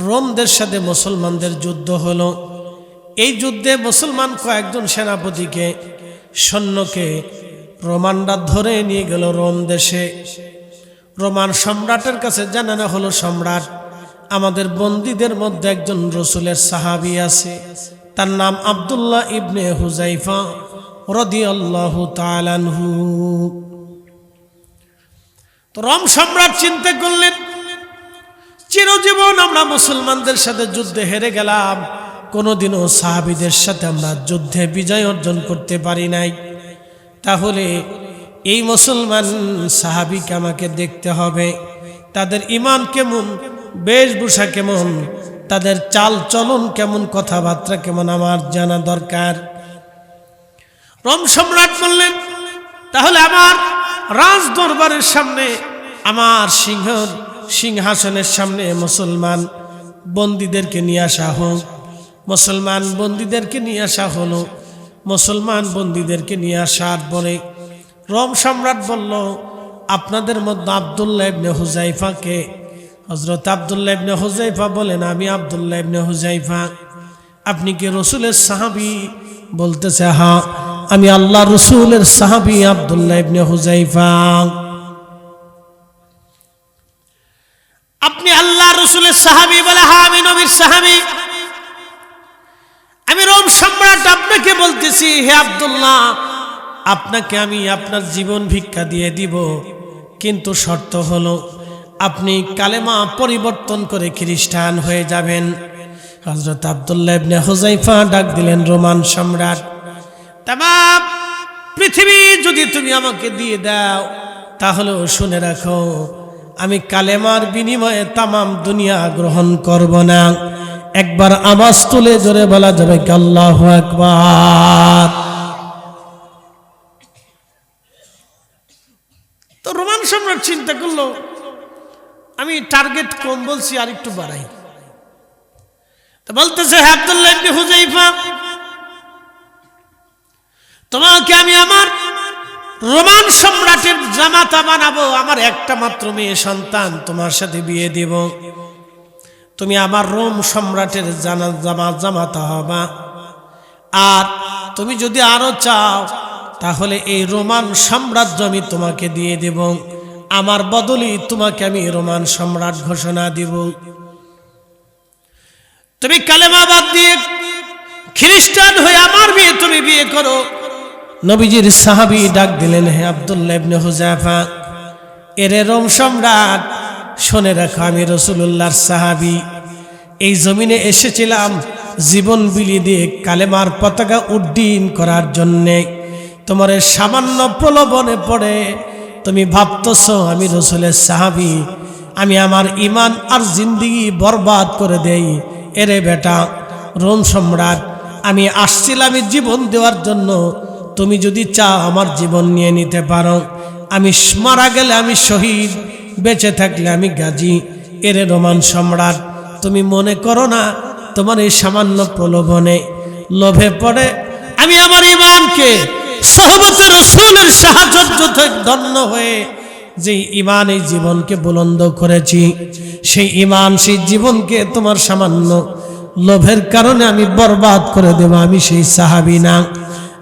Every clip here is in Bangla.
রোমদের সাথে মুসলমানদের যুদ্ধ হলো। এই যুদ্ধে মুসলমান কয়েকজন সেনাপতিকে সৈন্যকে রোমানরা ধরে নিয়ে গেল রোম দেশে। রোমান সম্রাটের কাছে জানানো হলো, সম্রাট, আমাদের বন্দীদের মধ্যে একজন রসুলের সাহাবী আছে, তার নাম আব্দুল্লাহ ইবনে হুযাইফা রাদিয়াল্লাহু তাআলা আনহু। তো রোম সম্রাট চিন্তা করলেন, চিরজীবন আমরা মুসলমানদের সাথে যুদ্ধে হেরে গেলাম, কোনোদিনও সাহাবীদের সাথে আমরা যুদ্ধে বিজয় অর্জন করতে পারি নাই। তাহলে এই মুসলমান সাহাবীকে আমাকে দেখতে হবে, তাদের ঈমান কেমন, বেশভূষা কেমন, তাদের চাল চলন কেমন, কথাবার্তা কেমন, আমার জানা দরকার। রোম সম্রাট বললেন, তাহলে আমার রাজ দরবারের সামনে, আমার সিংহাসনের সামনে মুসলমান বন্দীদেরকে নিয়ে আসা হোক। মুসলমান বন্দীদেরকে নিয়ে আসা হলো। মুসলমান বন্দীদেরকে নিয়ে আসার পরে রোম সম্রাট বলল, আপনাদের মধ্যে আব্দুল্লাহ ইবনে হুযাইফাকে। হযরত আব্দুল্লাহ ইবনে হুযাইফা বলেন, আমি আব্দুল্লাহ ইবনে হুযাইফা। আপনি কি রসুলের সাহাবী? বলতেছে, হ্যাঁ, আমি আল্লাহ রসুলের সাহাবী আব্দুল্লাহ ইবনে হুযাইফা। আপনি আল্লাহ রসুলের সাহাবী? বলে, হ্যাঁ, আমি নবীর সাহাবী। আমি রোম সম্রাট আপনাকে বলতেছি, হে আব্দুল্লাহ, আপনাকে আমি আপনার জীবন ভিক্ষা দিয়ে দিব, কিন্তু শর্ত হলো আপনি কালেমা পরিবর্তন করে খ্রিস্টান হয়ে যাবেন। হযরত আব্দুল্লাহ ইবনে হুযাইফা ডাক দিলেন, রোমান সম্রাট, তামাম পৃথিবী যদি তুমি আমাকে দিয়ে দাও, তাহলেও শুনে রাখো, আমি কালেমার বিনিময়ে তামাম দুনিয়া গ্রহণ করব না। একবার আওয়াজ তুলে জোরে বলা যাবে কি আল্লাহু আকবার? তো রোমান সম্রাট চিন্তা করলো, আমি টার্গেট কম বলছি, আর একটু বাড়াই। তো বলতেছে, হে আব্দুল্লাহ ইবনে হুযাইফা, তোমাকে আমি আমার রোমান সম্রাটের জামাতা বানাবো। আমার একটা মাত্র মেয়ে সন্তান, তোমার সাথে বিয়ে দেব। তুমি আমার রোম সম্রাটের জামাতা হবা। আর তুমি যদি আরো চাও, তাহলে এই রোমান সাম্রাজ্য আমি তোমাকে দিয়ে দেব। আমার বদলে তোমাকে আমি রোমান সম্রাট ঘোষণা দিব। তুমি কালেমা বাদ দিয়ে খ্রিস্টান হয়ে আমার মেয়ে তুমি বিয়ে করো। নবীজির সাহাবী ডাক দিলেন, হে আব্দুল্লাহ ইবনে হুযাইফা, এরে রোম সম্রাট, শুনে রাখো, আমি রাসূলুল্লাহর সাহাবী। এই জমিনে এসেছিলাম জীবন বিলিয়ে দিয়ে কালেমার পতাকা উড্ডীন করার জন্যে। তোমার সামান্য প্রলোভনে পড়ে তুমি ভাবতেছ আমি রাসূলের সাহাবী, আমি আমার ঈমান আর জিন্দেগি বরবাদ করে দেই। এরে বেটা রোম সম্রাট, আমি আসছিলাম জীবন দেওয়ার জন্য। তুমি যদি চাও আমার জীবন নিয়ে নিতে পারো। আমি মারা গেলে আমি শহীদ, বেঁচে থাকলে আমি গাজী। এরে রোমান সম্রাট, তুমি মনে করো না তোমার এই সামান্য প্রলোভনে লোভে পড়ে আমি আমার ঈমানকে সোহবতে রাসূলের সাহায্য থেকে ধন্য হয়ে যে ঈমান এই জীবনকে বুলন্দ করেছি, সেই ঈমান সেই জীবনকে তোমার সামান্য লোভের কারণে আমি বরবাদ করে দেব। আমি সেই সাহাবী না,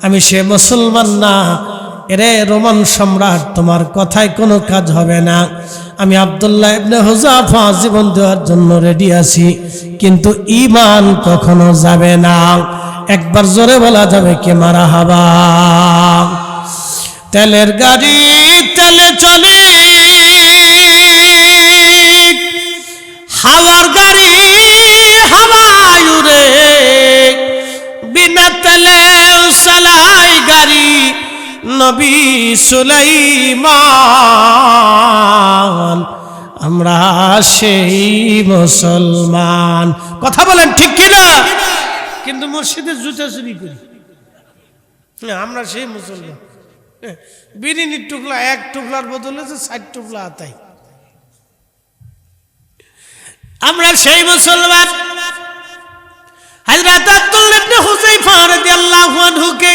আমি সে মুসলমান না। এরে রোমান সম্রাট, তোমার কথায় কোনো কাজ হবে না। আমি আব্দুল্লাহ ইবনে হুযাইফা জীবন দেওয়ার জন্য রেডি আছি, কিন্তু ঈমান কখনো যাবে না। একবার জোরে বলা যাবে কি মারহাবা? তেলের গাড়ি তেলে চলে, হাওয়ার গাড়ি হাওয়ায় উড়ে, বিনা তেলে চালাই গাড়ি নবী সুলাইমান। আমরা সেই মুসলমান। কথা বলেন ঠিক কিনা? কিন্তু মসজিদে জুতা চুরি করি। আমরা সেই মুসলমান। বিরিনির টুকলা এক টুকলার বদলে ৬০ টুকলা আতাই। আমরা সেই মুসলমান। হযরত আব্দুল্লাহ ইবনে হুযাইফা রাদিয়াল্লাহু আনহুকে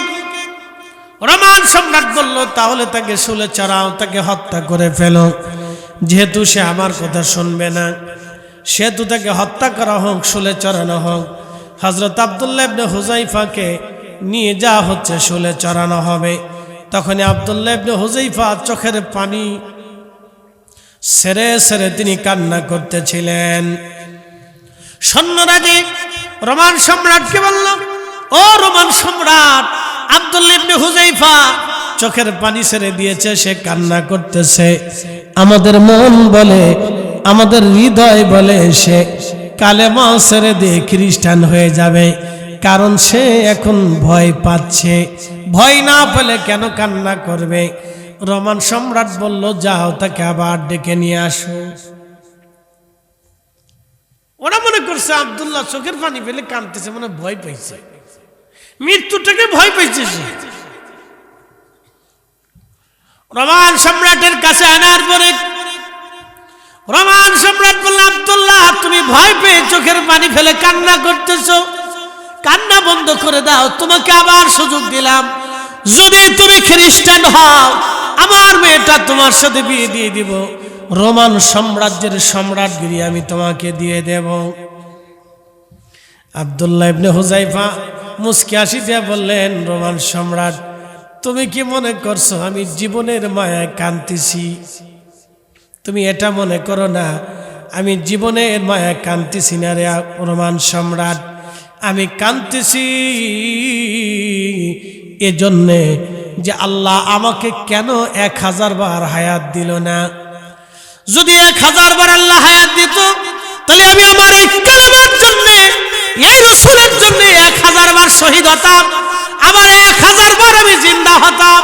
রোমান সম্রাট বলল, তাহলে তাকে শুলে চড়াও, তাকে হত্যা করে ফেলো, যেহেতু সে আমার কথা শুনবে না। সেতু থেকে হত্যা করা হোক, শুলে চড়ানো হোক। হযরত আব্দুল্লাহ ইবনে হুযাইফাকে নিয়ে যাওয়া হচ্ছে, শুলে চড়ানো হবে। তখনই আব্দুল্লাহ ইবনে হুযাইফা চোখের পানি সেরে সেরে তিনি কান্না করতেছিলেন। সৈন্যরাজি রোমান সম্রাটকে বলল, ও রোমান সম্রাট, আব্দুল্লাহ ইবনে হুযাইফা চোখের পানি ছেড়ে দিয়েছে, সে কান্না করতেছে। আমাদের মন বলে, আমাদের হৃদয় বলে সে কালেমা ছেড়ে দিয়ে খ্রিস্টান হয়ে যাবে, কারণ সে এখন ভয় পাচ্ছে। ভয় না পেলে কেন কান্না করবে? রোমান সম্রাট বলল, যাও তাকে আবার ডেকে নিয়ে আসো। ওরা মনে করছে আব্দুল্লাহ চোখের পানি পেলে কাঁদতেছে, মানে ভয় পাইছে, মৃত্যুটাকে ভয় পাইছে সে। রোমান সম্রাটের কাছে আনার পরে রোমান সম্রাট বলল, আব্দুল্লাহ তুমি ভয় পেয়ে চোখের পানি ফেলে কান্না করতেছো, কান্না বন্ধ করে দাও, তোমাকে আবার সুযোগ দিলাম। যদি তুমি খ্রিস্টান হও, আমার মেয়েটা তোমার সাথে বিয়ে দিয়ে দিব, রোমান সাম্রাজ্যের সম্রাটগিরি আমি তোমাকে দিয়ে দেব। আব্দুল্লাহ ইবনে হুযাইফা মুস্কি হাসি দিয়ে বললেন, রোমান সম্রাট, তুমি কি মনে করছো আমি জীবনের মায়ায় কাঁদতেছি? তুমি এটা মনে করো না আমি জীবনের মায়ায় কাঁদতেছি না রে রোমান সম্রাট। আমি কাঁদতেছি এজন্যে যে আল্লাহ আমাকে কেন 1000 বার হায়াত দিল না। যদি 1000 বার আল্লাহ হায়াত দিত, তাহলে আমি আমার এই কালেমার জন্য, এই রাসূলের জন্য 1000 বার শহীদ হতাম, আবার 1000 বার আমি জিন্দা হতাম।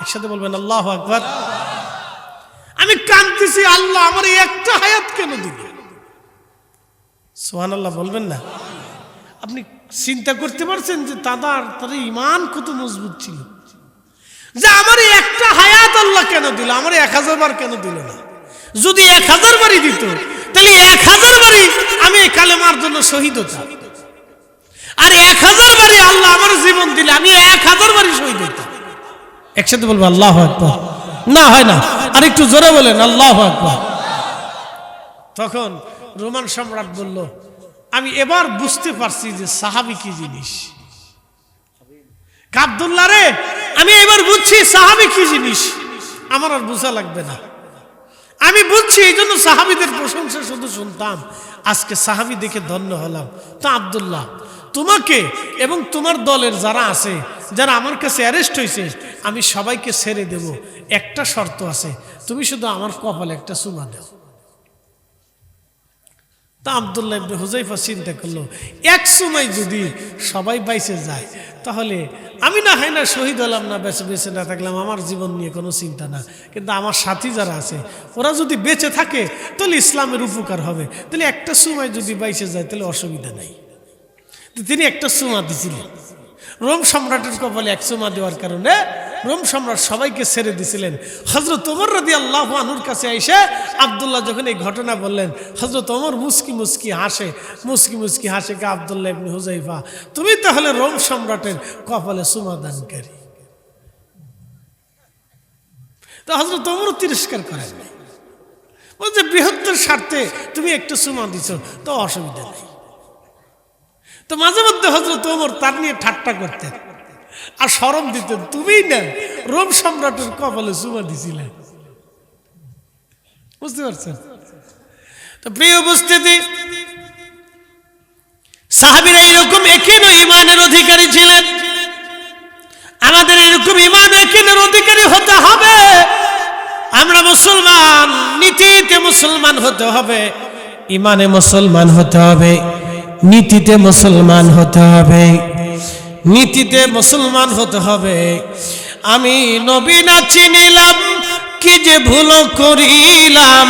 একসাথে বলবেন আল্লাহু আকবার। আমি কাঁদতেছি আল্লাহ আমার একটা হায়াত কেন দিল? সুবহানাল্লাহ বলবেন না? আপনি চিন্তা করতে পারছেন যে তার ঈমান কত মজবুত ছিল, যে আমার একটা হায়াত আল্লাহ কেন দিল, আমার 1000 বার কেন দিল না? যদি 1000 বারই দিত, তাহলে 1000 বারই আমি এই কালেমার জন্য শহীদ হতাম। আর 1000 বারই আল্লাহ আমার জীবন দিলে আমি 1000 বারই শহীদ হতাম। একসাথে বলবো আল্লাহু আকবার। না হয় না, আর একটু জোরে বলেন আল্লাহু আকবার। তখন রোমান সম্রাট বলল, আমি এবার বুঝতে পারছি যে সাহাবী কি জিনিস। আব্দুল্লাহ রে, আমি এবার বুঝছি সাহাবী কি জিনিস, আমার আর বোঝা লাগবে না। আমি বুঝছি, এই জন্য সাহাবীদের প্রশংসা শুধু শুনতাম, আজকে সাহাবী দেখে ধন্য হলাম। তো আব্দুল্লাহ, তোমাকে এবং তোমার দলের যারা আছে, যারা আমার কাছে অ্যারেস্ট হয়েছে, আমি সবাইকে ছেড়ে দেব, একটা শর্ত আছে, তুমি শুধু আমার কপালে একটা চুমা দাও। তা আব্দুল্লাহ ইবনে হুযাইফা চিন্তা করলো, এক চুমাই যদি সবাই বাইসে যায়, তাহলে আমি না হয় না শহীদ হলাম না, বেঁচে বেঁচে না থাকলাম, আমার জীবন নিয়ে কোনো চিন্তা না, কিন্তু আমার সাথী যারা আছে ওরা যদি বেঁচে থাকে তাহলে ইসলামের উপকার হবে, তাহলে একটা চুমাই যদি বাইসে যায় তাহলে অসুবিধা নাই। তিনি একটা চুমা দিছিলেন। রোম সম্রাটের কপালে এক চুমা দেওয়ার কারণে রোম সম্রাট সবাইকে ছেড়ে দিছিলেন। হযরত ওমর রাদিয়াল্লাহু আনহুর কাছে এসে আব্দুল্লাহ যখন এই ঘটনা বললেন, হযরত ওমর মুস্কি মুস্কি হাসে কে, আব্দুল্লাহ ইবনে হুযাইফা, তুমি তাহলে রোম সম্রাটের কপালে চুমা দানকারী। তো হযরত ওমর তিরস্কার করেন, বলছে বৃহত্তর স্বার্থে তুমি একটা চুমা দিছো, তো অসুবিধা নেই। তো মাঝে মধ্যে হযরত ওমর তার নিয়ে ঠাট্টা করতেন আর শরম দিতেন, তুমি না রোম সম্রাটের কপালে চুমা দিছিলে। বুঝতে পারছেন? তো প্রিয় উপস্থিতি, সাহাবীরা এরকম একিন ও ঈমানের অধিকারী ছিলেন। আমাদের এরকম ঈমান ও একিনের অধিকারী হতে হবে। আমরা মুসলমান, নীতিতে মুসলমান হতে হবে, ঈমানে মুসলমান হতে হবে, নীতিতে মুসলমান হতে হবে, নীতিতে মুসলমান হতে হবে। আমি নবী না চিনিলাম, কি যে ভুল করিলাম,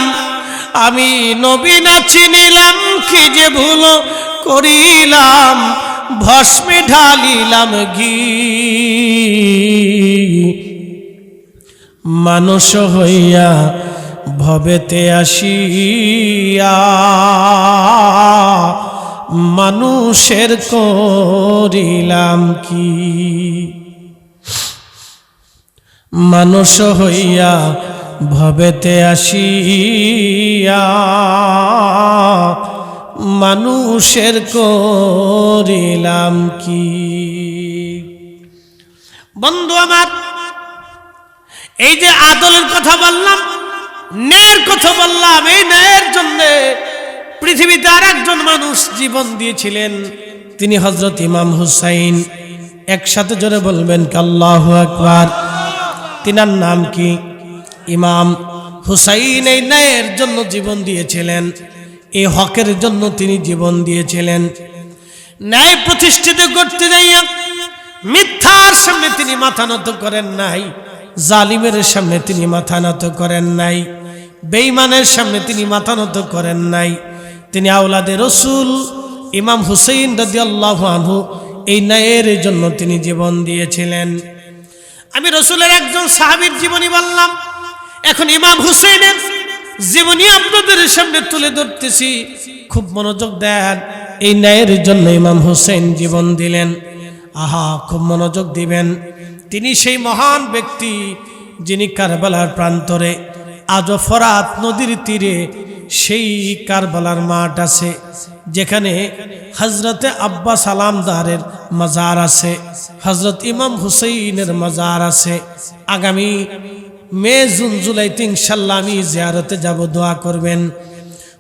আমি নবী না চিনিলাম, কি যে ভুল করিলাম, ভস্মে ঢালিলাম ঘি, মানুষ হইয়া ভবেতে আসিয়া, মানুষের করিলাম কি। মানুষ হইয়া ভবেতে আসিয়া মানুষের করিলাম কি। বন্ধু আমার, এই যে আদলের কথা বললাম, ন্যায়ের কথা বললাম, এই ন্যায়ের জন্য পৃথিবীতে আর একজন মানুষ জীবন দিয়েছিলেন, তিনি হযরত ইমাম হুসাইন। একসাথে জোরে বলবেন আল্লাহু আকবার। তিনার নাম কি? ইমাম হুসাইন। এই ন্যায়ের জন্য জীবন দিয়েছিলেন, এই হকের জন্য তিনি জীবন দিয়েছিলেন। ন্যায় প্রতিষ্ঠিত করতে যাইয়া মিথ্যার সামনে তিনি মাথা নত করেন নাই, জালিমের সামনে তিনি মাথা নত করেন নাই, বেঈমানের সামনে তিনি মাথা নত করেন নাই। তিনি আওলাদে রসুল ইমাম হুসাইন রাদিয়াল্লাহু আনহু, এই ন্যায়ের জন্য তিনি জীবন দিয়েছিলেন। আমি রসুলের একজন সাহাবীর জীবনী বললাম, এখন ইমাম হুসাইনের জীবনী আপনাদের সামনে তুলে ধরতেছি, খুব মনোযোগ দেন। এই ন্যায়ের জন্য ইমাম হুসাইন জীবন দিলেন। আহা, খুব মনোযোগ দিবেন। তিনি সেই মহান ব্যক্তি যিনি কারবালার প্রান্তরে, আজও ফরাত নদীর তীরে সেই কারবালার মাঠ আছে, যেখানে হযরতে আব্বাস সালামদারের মাজার আছে, হযরত ইমাম হুসাইনের মাজার আছে। আগামী মে জুন জুলাইতে ইনশাআল্লাহ আমি জিয়ারতে যাব, দোয়া করবেন।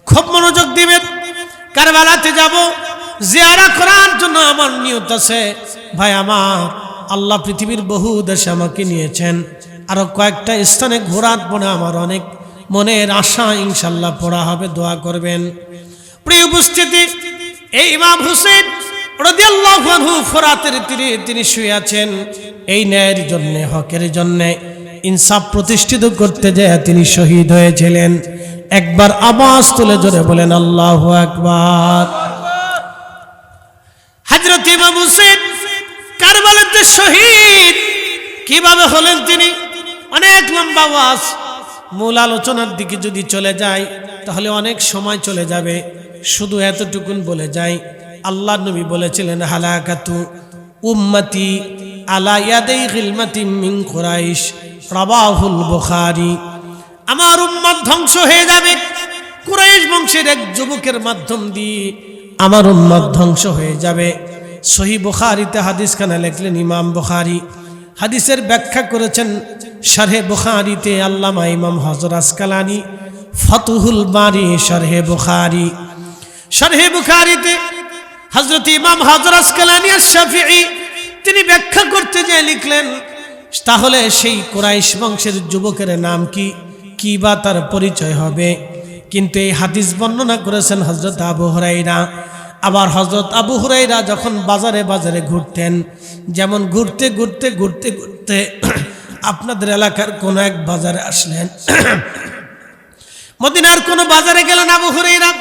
খুব মনোযোগ দিবেন। কারবালাতে যাব, জিয়ারা করার জন্য আমার নিয়ত আছে। ভাই আমার, আল্লাহ পৃথিবীর বহু দেশে আমাকে নিয়েছেন, আরো কয়েকটা স্থানে ঘোরার পরে আমার অনেক মনের আশা ইনশাআল্লাহ পড়া হবে, দোয়া করবেন। প্রিয় উপস্থিতি, এই ইমাম হুসাইন রাদিয়াল্লাহু আনহু ফোরাতের তীরে তিনি শুয়ে আছেন। এই ন্যায়ের জন্য, হকের জন্য, ইনসাফ প্রতিষ্ঠিত করতে যায় তিনি শহীদ হয়েছিলেন। একবার আওয়াজ তুলে জোরে বলেন আল্লাহু আকবার। হযরত ইমাম হুসাইন কারবালাতে শহীদ কিভাবে হলেন তিনি অনেক লম্বা ওয়াজ, মূল আলোচনার দিকে যদি চলে যায় তাহলে অনেক সময় চলে যাবে। শুধু এতটুকুন বলে যাই, আল্লাহর নবী বলেছিলেন, হালাকাতু উম্মতি আলা ইয়াদাই গিলমাতিন মিন কুরাইশ, রাওয়াহুল বুখারী। আমার উম্মত ধ্বংস হয়ে যাবে কুরাইশ বংশের এক যুবকের মাধ্যম দিয়ে, আমার উম্মত ধ্বংস হয়ে যাবে। সহিহ বুখারীতে হাদিসখানা লিখলেন ইমাম বুখারী। হাদিসের ব্যাখ্যা করেছেন শারহে বুখারীতে আল্লামা ইমাম হযরত আসকালানী, ফাতুহুল বারী শারহে বুখারী। শারহে বুখারীতে হযরত ইমাম হযরত আসকালানী আশ-শাফিঈ তিনি ব্যাখ্যা করতে গিয়ে লিখলেন, তাহলে সেই কুরাইশ বংশের যুবকের নাম কি, কি বা তার পরিচয় হবে? কিন্তু এই হাদিস বর্ণনা করেছেন হযরত আবু হুরায়রা। আবার হযরত আবু হুরায়রা যখন বাজারে বাজারে ঘুরতেন, যেমন ঘুরতে ঘুরতে ঘুরতে ঘুরতে আপনাদের এলাকার কোন এক বাজারে আসলেন, মদিনার কোন বাজারে গেলেন আবু হুরায়রা।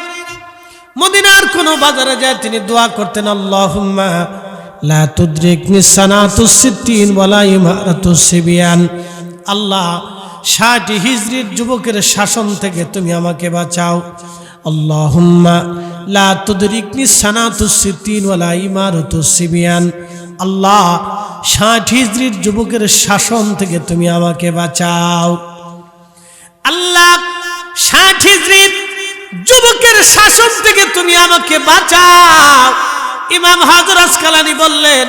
মদিনার কোন বাজারে যায় তিনি দোয়া করতেন, আল্লাহুম্মা লা তুদরিকনি সানাতুস সিত্তিন ওয়ালা ইমারাতুস সিবিয়ান। আল্লাহ, 60 হিজরির যুবকের শাসন থেকে তুমি আমাকে বাঁচাও। আল্লাহুম্মা লা তুদরিকনি সানাতুস সিত্তিন ওয়ালা ইমারাতুস সিবিয়ান। আল্লাহ, 60 হিজরির যুবকের শাসন থেকে তুমি আমাকে বাঁচাও। আল্লাহ, 60 হিজরির যুবকের শাসন থেকে তুমি আমাকে বাঁচাও। ইমাম হযরত আসকালানী বললেন,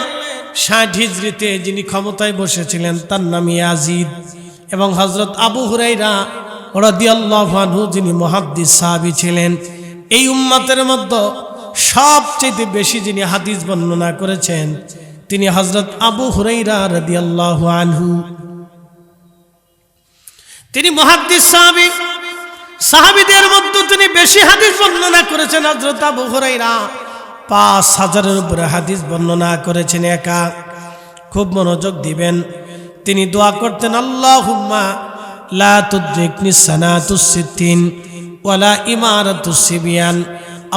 60 হিজরিতে যিনি ক্ষমতায় বসেছিলেন তার নাম ইয়াজিদ, এবং হযরত আবু হুরায়রা রাদিয়াল্লাহু আনহু যিনি মুহাদ্দিস সাহাবী ছিলেন। এই উম্মতের মধ্যে সবচেয়ে বেশি যিনি হাদিস বর্ণনা করেছেন তিনি হযরত আবু হুরায়রা রাদিয়াল্লাহু আনহু। তিনি মুহাদ্দিস সাহাবী, সাহাবীদের মধ্যে তিনি বেশি হাদিস বর্ণনা করেছেন। হযরত আবু হুরায়রা 5000-এর উপরে হাদিস বর্ণনা করেছেন একা। খুব মনোযোগ দিবেন। তিনি দোয়া করতেন, আল্লাহুম্মা লা তুদরিকনি সানাতুস সিত্তিন ওয়ালা ইমারাতুস সিবিয়ান।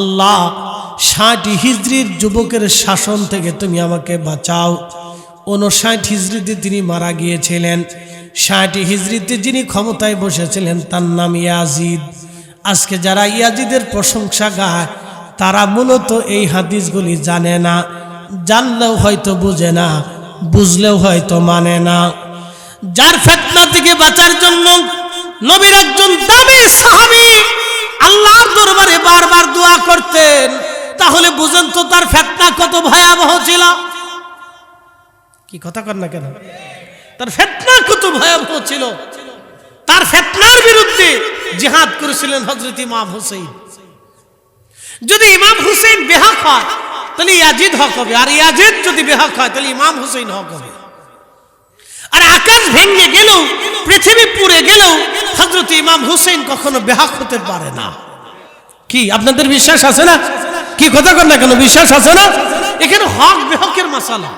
আল্লাহ, 60 হিজরির যুবকের শাসন থেকে তুমি আমাকে বাঁচাও। 59 হিজরিতে তিনি মারা গিয়েছিলেন। 60 হিজরিতে যিনি ক্ষমতায় বসেছিলেন তার নাম ইয়াজিদ। আজকে যারা ইয়াজিদের প্রশংসা গায় তারা মূলত এই হাদিসগুলি জানে না, জানলেও হয়তো বুঝে না, বুঝলেও হয়তো মানে না। যার ফিতনা থেকে বাঁচার জন্য নবীর একজন দামি সাহাবী আল্লাহর দরবারে বারবার দোয়া করতেন, তাহলে বুঝেন তো তার ফিতনা কত ভয়াবহ ছিল। কি কথা কর না কেন? তার ফিতনা কত ভয়াবহ ছিল। তার ফিতনার বিরুদ্ধে জিহাদ করেছিলেন হযরত ইমাম হুসাইন। যদি ইমাম হুসাইন বেহক হয় তাহলে ইয়াজিদ হক হবে, আর ইয়াজিদ যদি বেহক হয় তাহলে ইমাম হুসাইন হক হবে। আর আকাশ ভেঙে গেলেও, পৃথিবী পুড়ে গেলেও হযরত ইমাম হুসাইন কখনো বেহক হতে পারে না। কি আপনাদের বিশ্বাস আছে না? কি কথা কর না কেন? বিশ্বাস আছে না? এখানে হক বেহকের মাসালা,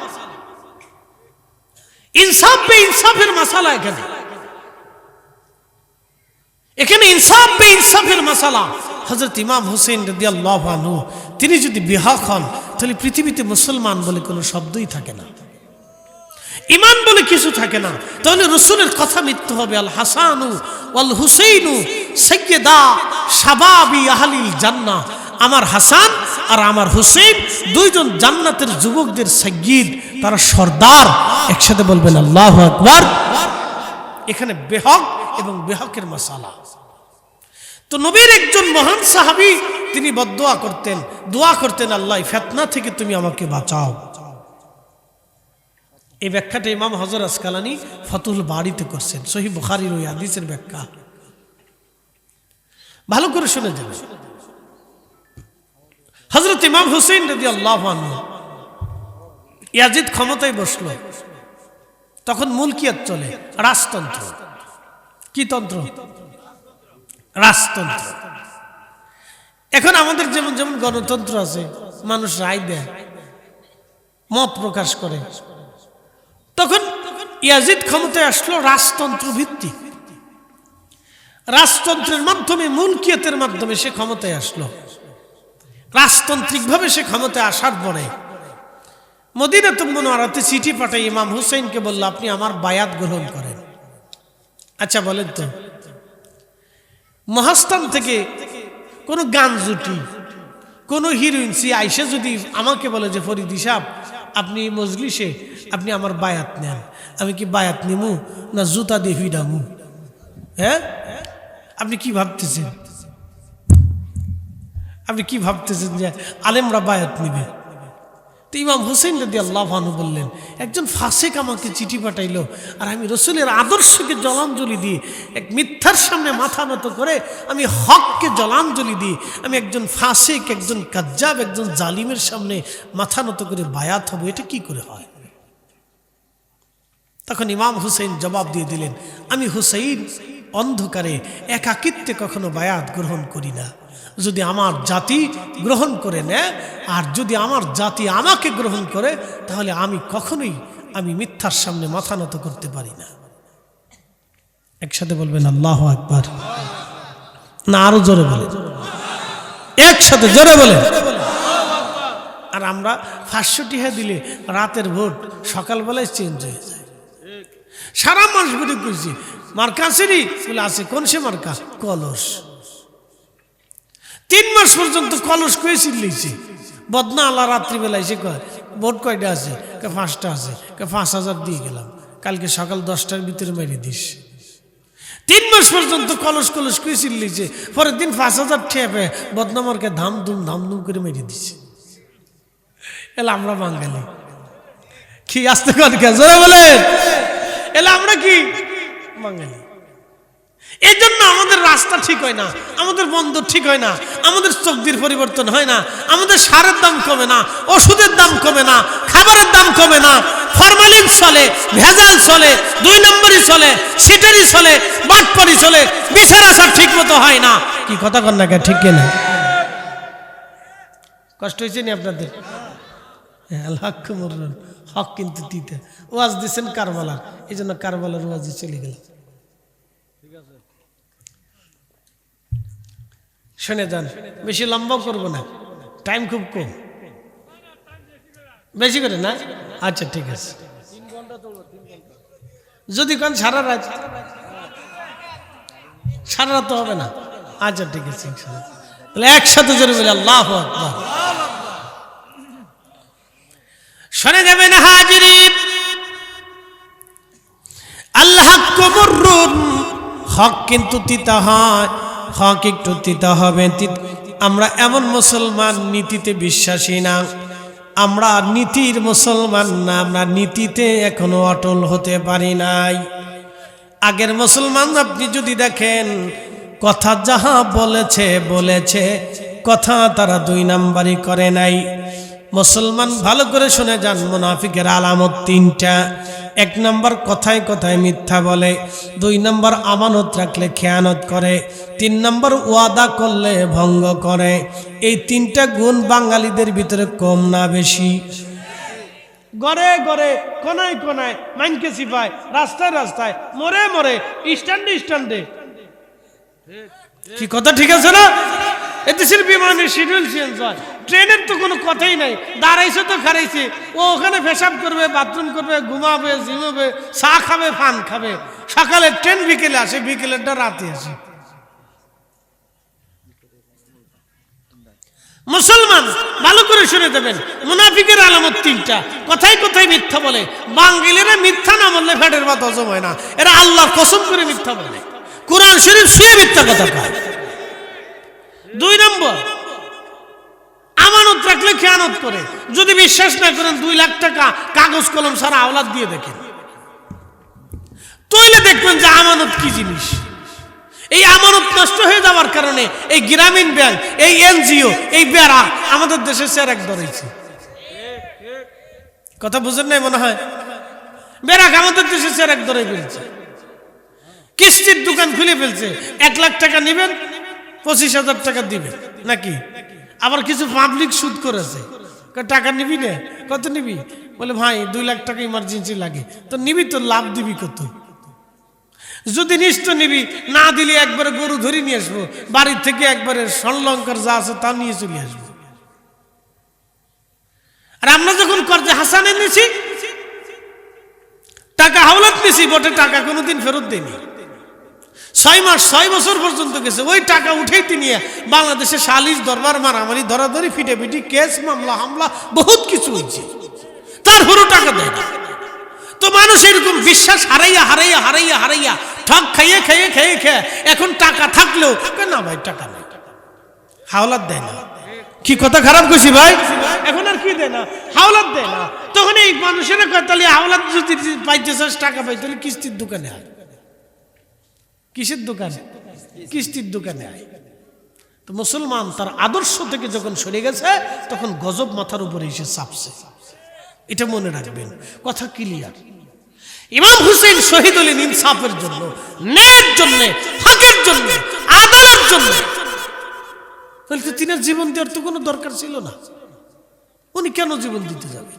ইনসাফ বে ইনসাফের মাসালা। এখানে ইনসাফ বে ইনসাফের মাসালা। হযরত ইমাম হুসাইন রাদিয়াল্লাহু আনহু তিনি যদি বেহক হন তাহলে পৃথিবীতে মুসলমান বলে কোনো শব্দই থাকে না, ঈমান বলে কিছু থাকে না। তাহলে রাসূলের কথা মিথ্যা হবে। আল হাসানু ওয়াল হুসাইনু সাইয়্যিদা শাবাবি আহলিল জান্নাহ। আমার হাসান আর আমার হুসাইন দুইজন জান্নাতের যুবকদের সাইয়্যিদ, তারা সর্দার। একসাথে বলবেন আল্লাহু আকবার। এখানে বেহক এবং বেহকের মাসালা। তো নবীর একজন মহান সাহাবী তিনি বদদুয়া করতেন, দোয়া করতেন, আল্লাহ ফিতনা থেকে তুমি আমাকে বাঁচাও। এই ব্যাখ্যাটা ইমাম হযরত আসকালানী ফাতুল বারীতে করছেন, সহিহ বুখারীর ওই হাদিসের ব্যাখ্যা। ভালো করে শুনে যাবেন। হযরত ইমাম হুসাইন রাদিয়াল্লাহু আনহু ইয়াজিদ ক্ষমতায় বসলো, তখন মুলকিয়াত চলে, রাজতন্ত্র। কি তন্ত্র? রাজতন্ত্র। এখন আমাদের যেমন যেমন গণতন্ত্র আছে, মানুষ রায় দেয়, মত প্রকাশ করে, তখন ইয়াজিদ ক্ষমতায় আসলো রাজতন্ত্র ভিত্তিক। রাজতন্ত্রের মাধ্যমে, মুলকিয়াতের মাধ্যমে সে ক্ষমতায় আসলো। রাজতান্ত্রিকভাবে সে ক্ষমতায় আসার পরে মদিনাতুল মুনাওয়ারাতে চিঠি পাঠাই ইমাম হুসাইনকে বলল, আপনি আমার বায়াত গ্রহণ করেন। আচ্ছা বলেন তো, মহাস্থান থেকে কোনো গান জুটি, কোনো হিরোইনসি আইসে যদি আমাকে বলে যে ফরিদি সাহেব আপনি মজলিসে আপনি আমার বায়াত নেন, আমি কি বায়াত নিমু না জুতা দিয়ে ফিডামু? হ্যাঁ, আপনি কি ভাবতেছেন? আপনি কি ভাবতেছেন যে আলেমরা বায়াত নিবে? তো ইমাম হুসাইন রাদিয়াল্লাহু আনহু বললেন, একজন ফাসিক আমাকে চিঠি পাঠাইলো, আর আমি রাসূলের আদর্শকে জলাঞ্জলি দিই, এক মিথ্যার সামনে মাথা নত করে আমি হককে জলাঞ্জলি দিই। আমি একজন ফাসিক, একজন কাজ্জাব, একজন জালিমের সামনে মাথা নত করে বায়াত হব, এটা কি করে হয়? তখন ইমাম হুসাইন জবাব দিয়ে দিলেন, আমি হুসাইন অন্ধকারে একাকিত্বে কখনো বায়াত গ্রহণ করি না। যদি আমার জাতি গ্রহণ করে নেয়, আর যদি আমার জাতি আমাকে গ্রহণ করে, তাহলে আমি কখনোই আমি মিথ্যার সামনে মাথা নত করতে পারি না। একসাথে বলবেন আল্লাহু আকবার। না আরো জোরে বলেন, একসাথে জোরে বলেন। আর আমরা 500 টাকা দিলে রাতের ভোট সকালবেলায় চেঞ্জ হয়ে যায়। সারা মাস ঘুরে করছি, মার্কা আসেনি বলে আছে, কোন সে মার্কা? কলস। 3 মাস পর্যন্ত কলস কয়ে চিল্লেছে। বদনা আল্লাহ রাত্রিবেলা এসে কয় ভোট কয়টা আছে? 5টা আছে। 5000 দিয়ে গেলাম, কালকে সকাল 10টার ভিতরে মেরে দিস। 3 মাস পর্যন্ত কলস কলস কয়ে চিল্লেছে, পরের দিন 5000 ঠেপে বদনামারকে ধামধুম করে মেরে দিছে। এলা আমরা বাঙালি কি আসতে কনকে জোরে বলে, এলা আমরা কি বাঙালি। এই জন্য আমাদের রাস্তা ঠিক হয় না, আমাদের বন্দর ঠিক হয় না, আমাদের চোখদির পরিবর্তন হয় না, আমাদের সারের দাম কমে না, ওষুধের দাম কমে না, খাবারের দাম কমে না, ফরমালিন চলে, ভেজাল চলে, 2 নম্বরই চলে, সিটারি চলে, বাটপারি চলে, বিচার আসার ঠিক মতো হয় না। কি কথা কন না কে? ঠিক কিনা? কষ্ট হয়েছে নি আপনাদের? হক কিন্তু দিতে ওয়াজ দিচ্ছেন কারবালার, এই জন্য কারবালার ওয়াজে চলে গেল। শুনে যান, বেশি লম্বা করব না, টাইম খুব কম। বেশি করে না? আচ্ছা ঠিক আছে। যদি কোন সারা রাত, সারা রাত তো হবে না। আচ্ছা ঠিক আছে, তাহলে একসাথে জোরে বলে আল্লাহু আকবার। শুনে যাবেন হাজিরিন, আল্লাহ কুমরুন হক কিন্তু তিতা হয়, হক একটু তিতা হবে। আমরা এমন মুসলমান নীতিতে বিশ্বাসী না, আমরা নীতির মুসলমান না, আমরা নীতিতে এখনো অটল হতে পারি নাই। আগের মুসলমান আপনি যদি দেখেন, কথা যাহা বলেছে কথা তারা 2 নাম্বারই করে নাই। মুসলমান ভালো করে শুনে যান, মুনাফিকের আলামত 3টা। 1 নাম্বার কথায় কথায় মিথ্যা বলে, 2 নাম্বার আমানত রাখলে খেয়ানত করে, 3 নাম্বার ওয়াদা করলে ভঙ্গ করে। এই 3টা গুণ বাঙালিদের ভিতরে কম না বেশি? ঘরে ঘরে কোনায় কোনায় মাইনকে সিপায়, রাস্তায় রাস্তায়, মোড়ে মোড়ে, স্ট্যান্ডে স্ট্যান্ডে। কি কথা ঠিক আছে না? এদেশের বিমানের শিডিউল চেঞ্জ হয়, ট্রেনের তো কোনো কথাই নাই। দাঁড়াইছে তো খারাইছে, ও ওখানে পেশাব করবে, বাথরুম করবে, ঘুমাবে, ঝিমাবে, চা খাবে, পান খাবে। সকালে ট্রেন বিকেলে আসে, বিকেলেরটা রাতে আসে। মুসলমান ভালো করে শুনে দেবেন, মুনাফিকের আলামত 3টা। কথায় কথায় মিথ্যা বলে। বাঙালিরা মিথ্যা না বললে ফেটের ভাত হজম হয় না, এরা আল্লাহর কসম করে মিথ্যা বলে, কোরআন শরীফ ছুঁয়ে মিথ্যা কথা কয়। 2 নম্বর আমানত রাখলে খেয়ানত করে। যদি বিশ্বাস না করেন, 2 লাখ টাকা কাগজ কলম ছাড়া আওলাদ দিয়ে দেখেন, তাইলে দেখবেন যে আমানত কি জিনিস। এই আমানত নষ্ট হয়ে যাওয়ার কারণে এই গ্রামীণ ব্যাংক, এই এনজিও, এই বেড়া আমাদের দেশে চেরাক ধরেছে। কথা বুঝেন নাই মনে হয়? বেড়াক আমাদের দেশে চেরাক ধরে ফেলছে। কিস্তির দোকান খুলে ফেলছে। 1 লাখ টাকা নিবেন, 25,000 টাকা দিবেন নাকি? আবার কিছু পাবলিক সুদ করেছে। টাকা নিবি না? কত নিবি? বলে ভাই 2 লাখ টাকা ইমার্জেন্সি লাগে। তো নিবি তো, লাভ দিবি কত? যদি নিস তো নিবি, না দিলে একবারে গরু ধরে নিয়ে আসবো, বাড়ির থেকে একবারে স্বর্ণলঙ্কার যা আছে তা নিয়ে চলে আসবো। আর আমরা যখন কর্জে হাসানে নিছি, টাকা হাওলাত নিছি বটে, টাকা কোনোদিন ফেরত দেয়নি। 6 মাস 6 বছর পর্যন্ত গেছে, ওই টাকা উঠেইতে নিয়ে বাংলাদেশে সালিশ, দরবার, মারামারি, ধরাধরি, ফিটাফিটি, কেস, মামলা হামলা বহুত কিছু হয়েছে, তারপরও টাকা দেয় না। তো মানুষ এরকম বিশ্বাস হারাইয়া হারাইয়া হারাইয়া হারাইয়া ঠক খাইয়ে খাইয়ে খাইয়ে খেয়ে এখন টাকা থাকলেও না ভাই টাকা নেই, হাওলাত দেয় না। কি কথা খারাপ কইছি ভাই? এখন আর কি দেয় না, হাওলাত দেয় না। তখন এই মানুষেরা কয়, তাহলে হাওলাত যদি পাইতে চাস, টাকা পাই, তাহলে কিস্তির দোকানে আয়। কিসের দোকানে? কিস্তির দোকানে আয়। তো মুসলমান তার আদর্শ থেকে যখন সরে গেছে, তখন গজব মাথার উপরে এসে চাপছে। এটা মনে রাখবেন, কথা ক্লিয়ার। ইমাম হুসেন শহীদ হলেন ইনসাফের জন্য, ন্যায়ের জন্য, হকের জন্য, আদালের জন্য। বলতে তিনার জীবন দেওয়ার তো কোনো দরকার ছিল না, উনি কেন জীবন দিতে যাবেন?